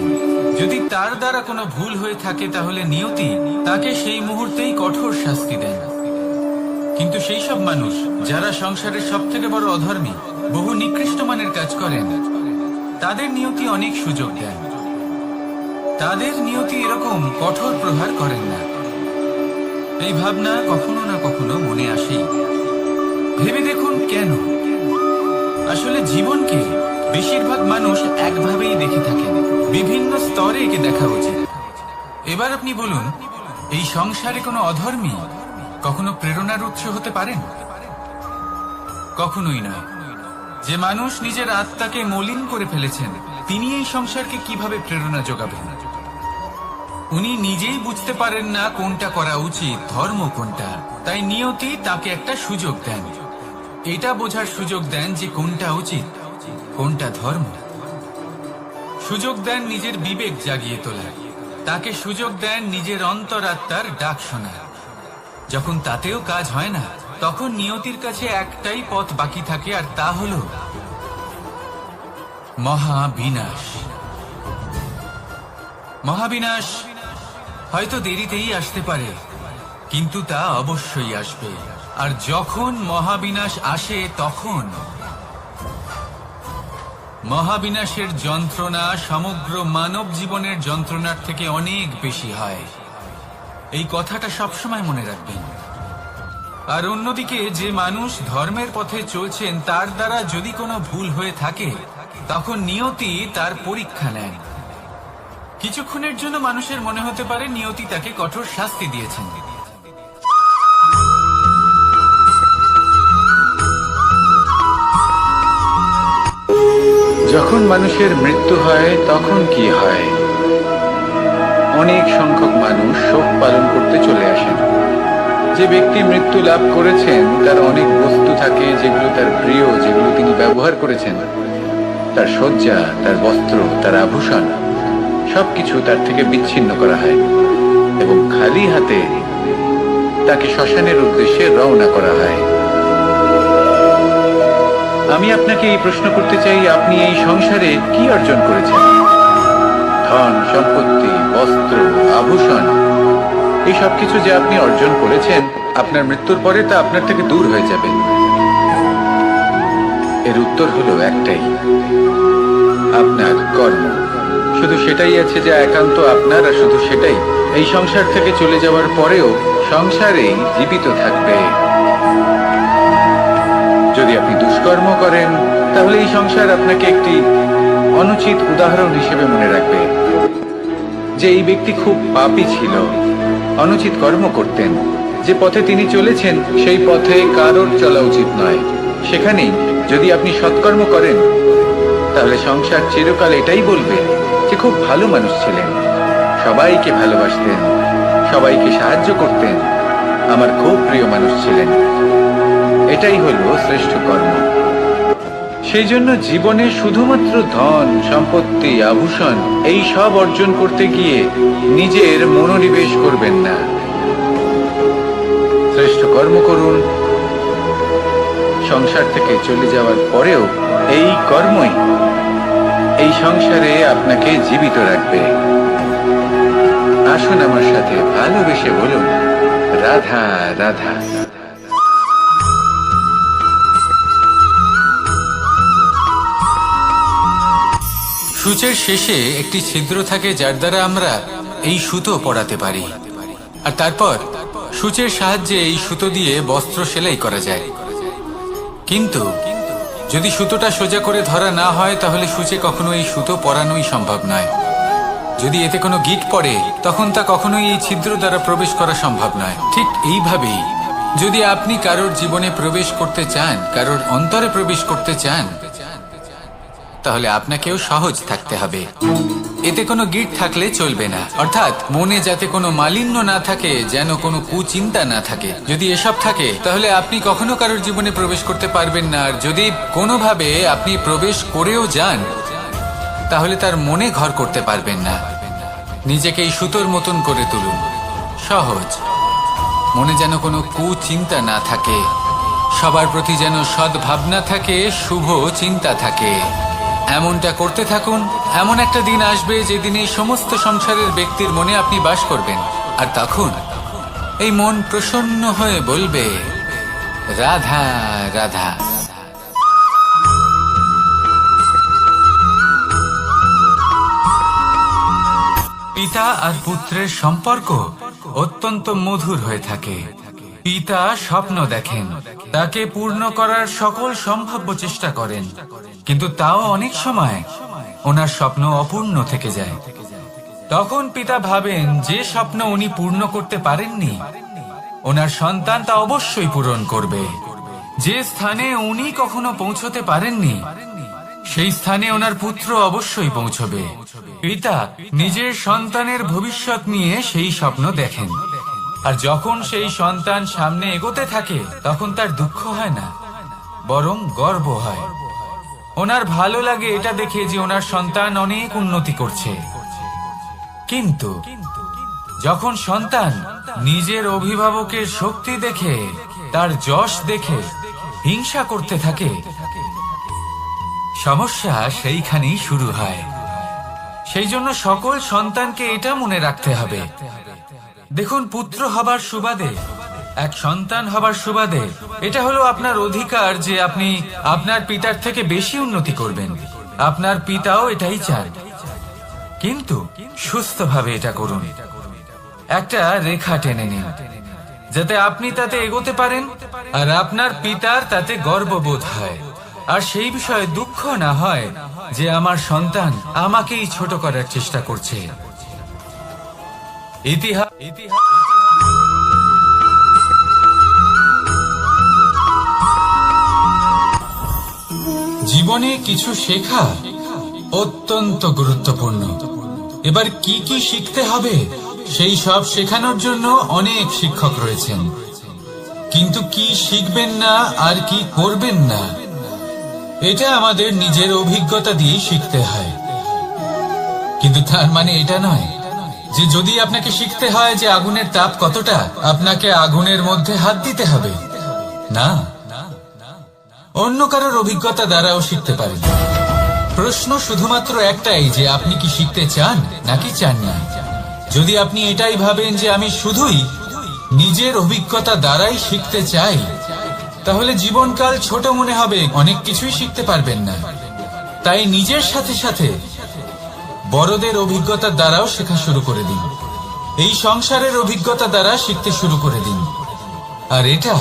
যদি তার দ্বারা কোনো ভুল হয়ে থাকে তাহলে নিয়তি তাকে সেই মুহূর্তেই কঠোর শাস্তি দেন। কিন্তু সেই সব মানুষ যারা সংসারের সব থেকে বড় অধর্মী, বহু নিকৃষ্ট মানের কাজ করেন, তাদের নিয়তি অনেক সুযোগ দেন। তাদের নিয়তি এরকম কঠোর প্রহার করেন না। এই ভাবনা কখনো না কখনো মনে আসেই। ভেবে দেখুন কেন? আসলে জীবনকে বেশিরভাগ মানুষ একভাবেই দেখে থাকেন, বিভিন্ন স্তরে একে দেখা উচিত। এবার আপনি বলুন, এই সংসারে কোনো অধর্মী কখনো প্রেরণার উৎস হতে পারেন? কখনোই নয়। যে মানুষ নিজের আত্মাকে মলিন করে ফেলেছেন, তিনি এই সংসারকে কিভাবে প্রেরণা যোগাবেন? উনি নিজেই বুঝতে পারেন না কোনটা করা উচিত, ধর্ম কোনটা। তাই নিয়তি তাকে একটা সুযোগ দেন, এটা বোঝার সুযোগ দেন যে কোনটা উচিত, কোনটা ধর্ম। সুযোগ দেন নিজের বিবেক জাগিয়ে তোলার, তাকে সুযোগ দেন নিজের অন্তরাত্মার ডাক শোনার। যখন তাতেও কাজ হয় না, তখন নিয়তির কাছে একটাই পথ বাকি থাকে, আর তা হল মহাবিনাশ। মহাবিনাশ হয়তো দেরিতেই আসতে পারে, কিন্তু তা অবশ্যই আসবে। আর যখন মহাবিনাশ আসে, তখন মহাবিনাশের যন্ত্রণা সমগ্র মানব জীবনের যন্ত্রণার থেকে অনেক বেশি হয়। এই কথাটা সবসময় মনে রাখবেন। আর অন্যদিকে যে মানুষ ধর্মের পথে চলছেন, তার দ্বারা যদি কোনো ভুল হয়ে থাকে, তখন নিয়তি তার পরীক্ষা নেন। কিছুক্ষণের জন্য মানুষের মনে হতে পারে নিয়তি তাকে কঠোর শাস্তি দিয়েছেন। যখন মানুষের মৃত্যু হয় তখন কি হয়? অনেক সংখ্যক মানুষ শোক পালন করতে চলে আসেন। যে ব্যক্তি মৃত্যু লাভ করেছেন, তার অনেক বস্তু থাকে যেগুলো তার প্রিয়, যেগুলো তিনি ব্যবহার করেছেন। তার শয্যা, তার বস্ত্র, তার আভূষণ সবকিছু তার থেকে বিচ্ছিন্ন করা হয় এবং খালি হাতে তাকে শ্মশানের উদ্দেশ্যে রওনা করা হয়। আমি আপনাকে এই প্রশ্ন করতে চাই, আপনি এই সংসারে কি অর্জন করেছেন? ধন সম্পত্তি, বস্ত্র, আভূষণ, এই সবকিছু যে আপনি অর্জন করেছেন, আপনার মৃত্যুর পরে তা আপনার থেকে দূর হয়ে যাবে। এর উত্তর হলো একটাই, আপনার কর্ম। শুধু সেটাই আছে যা একান্ত আপনার, আর শুধু সেটাই এই সংসার থেকে চলে যাওয়ার পরেও সংসারেই জীবিত থাকবে। যদি আপনি দুষ্কর্ম করেন, তাহলে এই সংসার আপনাকে একটি অনুচিত উদাহরণ হিসেবে মনে রাখবে যে এই ব্যক্তি খুব পাপী ছিল, অনুচিত কর্ম করতেন। যে পথে তিনি চলেছেন সেই পথে কারোর চলা উচিত নয়। সেখানেই যদি আপনি সৎকর্ম করেন, তাহলে সংসার চিরকাল এটাই বলবে যে খুব ভালো মানুষ ছিলেন, সবাইকে ভালোবাসতেন, সবাইকে সাহায্য করতেন, আমার খুব প্রিয় মানুষ ছিলেন। এটাই হলো শ্রেষ্ঠ কর্ম। সেই জন্য জীবনে শুধুমাত্র ধন সম্পত্তি, আভূষণ এই সব অর্জন করতে গিয়ে নিজের মনোনিবেশ করবেন না। শ্রেষ্ঠ কর্ম করুন। সংসার থেকে চলে যাওয়ার পরেও এই কর্মই এই সংসারে আপনাকে জীবিত রাখবে। আসুন আমার সাথে ভালোবেসে বলুন, রাধা রাধা। সূচের শেষে একটি ছিদ্র থাকে, যার দ্বারা আমরা এই সুতো পরাতে পারি। আর তারপর সূচের সাহায্যে এই সুতো দিয়ে বস্ত্র সেলাই করা যায়। কিন্তু যদি সুতোটা সোজা করে ধরা না হয়, তাহলে সূচে কখনো এই সুতো পরানোই সম্ভব নয়। যদি এতে কোনো গিঁট পড়ে, তখন তা কখনোই এই ছিদ্র দ্বারা প্রবেশ করা সম্ভব নয়। ঠিক এইভাবেই যদি আপনি কারোর জীবনে প্রবেশ করতে চান, কারোর অন্তরে প্রবেশ করতে চান, তাহলে আপনাকেও সহজ থাকতে হবে। এতে কোনো গিঁট থাকলে চলবে না, অর্থাৎ মনে যাতে কোনো মালিন্য না থাকে, যেন কোনো কুচিন্তা না থাকে। যদি এসব থাকে, তাহলে আপনি কখনো কারোর জীবনে প্রবেশ করতে পারবেন না। আর যদি কোনোভাবে আপনি প্রবেশ করেও যান, তাহলে তার মনে ঘর করতে পারবেন না। নিজেকে এই সুতোর মতন করে তুলুন, সহজ। মনে যেন কোনো কুচিন্তা না থাকে, সবার প্রতি যেন সদ্ভাবনা থাকে, শুভ চিন্তা থাকে। এমনটা করতে থাকুন। এমন একটা দিন আসবে যেদিন এই সমস্ত সংসারের ব্যক্তির মনে আপনি বাস করবেন, আর তখন এই মন প্রসন্ন হয়ে বলবে, রাধা রাধা। পিতা আর পুত্রের সম্পর্ক অত্যন্ত মধুর হয়ে থাকে। পিতা স্বপ্ন দেখেন, তাকে পূর্ণ করার সকল সম্ভাব্য চেষ্টা করেন, কিন্তু তাও অনেক সময় ওনার স্বপ্ন অপূর্ণ থেকে যায়। তখন পিতা ভাবেন যে স্বপ্ন উনি পূর্ণ করতে পারেননি, ওনার সন্তান তা অবশ্যই পূরণ করবে। যে স্থানে উনি কখনো পৌঁছতে পারেননি, সেই স্থানে ওনার পুত্র অবশ্যই পৌঁছবে। পিতা নিজের সন্তানের ভবিষ্যৎ নিয়ে সেই স্বপ্ন দেখেন, আর যখন সেই সন্তান সামনে এগোতে থাকে তখন তার দুঃখ হয় না, বরং গর্ব হয়। ওনার ভালো লাগে এটা দেখে যে ওনার সন্তান অনেক উন্নতি করছে। কিন্তু যখন সন্তান নিজের অভিভাবকের শক্তি দেখে, তার যশ দেখে হিংসা করতে থাকে, সমস্যা সেইখানেই শুরু হয়। সেই জন্য সকল সন্তানকে এটা মনে রাখতে হবে, দেখুন, পুত্র হবার সুবাদে, এক সন্তান হবার সুবাদে এটা হলো আপনার অধিকার যে আপনি আপনার পিতার থেকে বেশি উন্নতি করবেন। আপনার পিতাও এটাই চান, কিন্তু সুস্থভাবে এটা করুন। একটা রেখা টেনে নিন যাতে আপনি তাতে এগোতে পারেন আর আপনার পিতার তাতে গর্ববোধ হয়, আর সেই বিষয়ে দুঃখ না হয় যে আমার সন্তান আমাকেই ছোট করার চেষ্টা করছে। জীবনে কিছু শেখা অত্যন্ত গুরুত্বপূর্ণ। এবার কি কি শিখতে হবে সেই সব শেখানোর জন্য অনেক শিক্ষক রয়েছেন, কিন্তু কি শিখবেন না আর কি করবেন না এটা আমাদের নিজের অভিজ্ঞতা দিয়ে শিখতে হয়। কিন্তু তার মানে এটা নয় যে যদি আপনাকে শিখতে হয় যে আগুনের তাপ কতটা, আপনাকে আগুনের মধ্যে হাত দিতে হবে। না, অন্য কারোর অভিজ্ঞতা দ্বারাও শিখতে পারেন। প্রশ্ন শুধুমাত্র একটাই যে আপনি কি শিখতে চান নাকি চান না। যদি আপনি এটাই ভাবেন যে আমি শুধুই নিজের অভিজ্ঞতা দ্বারাই শিখতে চাই, তাহলে জীবনকাল ছোট মনে হবে, অনেক কিছুই শিখতে পারবেন না। তাই নিজের সাথে সাথে বড়দের অভিজ্ঞতার দ্বারাও শেখা শুরু করে দিন। এই সংসারের অভিজ্ঞতা দ্বারা শিখতে শুরু করে দিন। আর এটা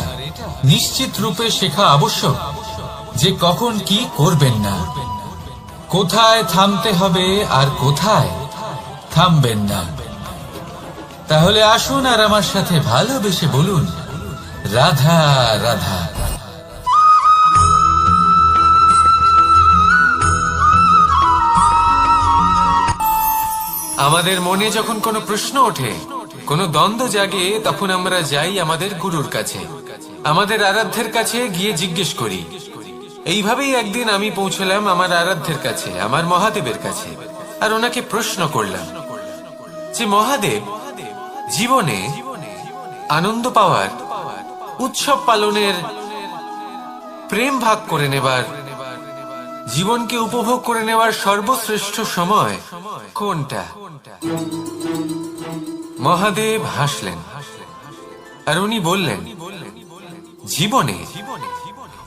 নিশ্চিত রূপে শেখা আবশ্যক যে কখন কি করবেন না, কোথায় থামতে হবে আর কোথায় থামবেন না। তাহলে আসুন আর আমার সাথে ভালোবেসে বলুন, রাধা রাধা। আমাদের মনে যখন কোনো প্রশ্ন ওঠে, কোনো দ্বন্দ্ব জাগে, তখন আমরা যাই আমাদের গুরুর কাছে, আমাদের আরাধ্যের কাছে গিয়ে জিজ্ঞেস করি। এইভাবেই একদিন আমি পৌঁছলাম আমার আরাধ্যের কাছে, আমার মহাদেবের কাছে, আর ওনাকে প্রশ্ন করলাম যে মহাদেব, জীবনে আনন্দ পাওয়ার, উৎসব পালনের, প্রেম ভাগ করে নেবার, জীবনকে উপভোগ করে নেওয়ার সর্বশ্রেষ্ঠ সময় কোনটা? মহাদেব হাসলেন আর উনি বললেন, জীবনে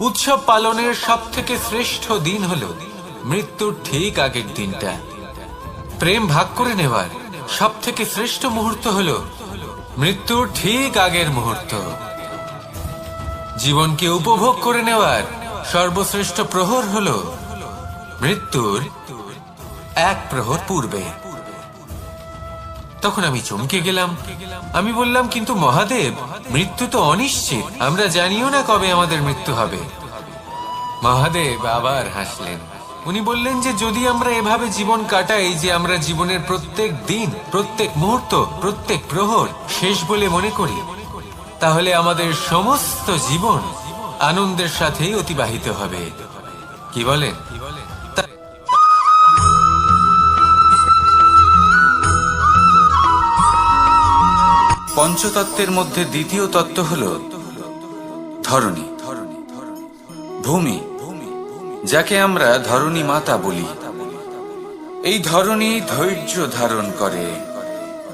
উৎসব পালনের সব থেকে শ্রেষ্ঠ দিন হলো মৃত্যুর ঠিক আগের দিনটা। প্রেম ভাগ করে নেওয়ার সব থেকে শ্রেষ্ঠ মুহূর্ত হলো মৃত্যুর ঠিক আগের মুহূর্ত। জীবনকে উপভোগ করে নেওয়ার সর্বশ্রেষ্ঠ প্রহর হলো মৃত্যুর এক প্রহর পূর্বে। তখন আমি চমকে গেলাম। আমি বললাম, কিন্তু মহাদেব, মৃত্যু তো অনিশ্চিত, আমরা জানিও না কবে আমাদের মৃত্যু হবে। মহাদেব আবার হাসলেন। উনি বললেন যে যদি আমরা এভাবে জীবন কাটাই যে আমরা জীবনের প্রত্যেক দিন, প্রত্যেক মুহূর্ত, প্রত্যেক প্রহর শেষ বলে মনে করি, তাহলে আমাদের সমস্ত জীবন আনন্দের সাথেই অতিবাহিত হবে। কি বলেন? পঞ্চতত্ত্বের মধ্যে দ্বিতীয় তত্ত্ব হল ধরণী, ভূমি, যাকে আমরা ধরণী মাতা বলি। এই ধরণী ধৈর্য ধারণ করে,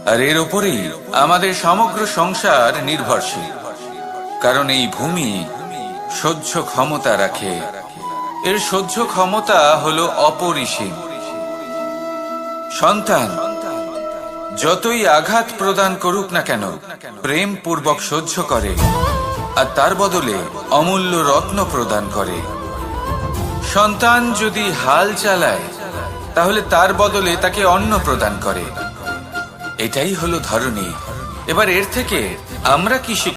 আর এর ওপরেই আমাদের সমগ্র সংসার নির্ভরশীল। কারণ এই ভূমি সহ্য ক্ষমতা রাখে, এর সহ্য ক্ষমতা হলো অপরিসীম। সন্তান যতই আঘাত প্রদান করুক না কেন, প্রেম পূর্বক সহ্য করে, আর তার বদলে অমূল্য রত্ন প্রদান করে। সন্তান যদি হাল চালায়, তাহলে তার বদলে তাকে অন্ন প্রদান করে। এটাই হলো ধরনী। এবার এর থেকে আমরা কি শিখতে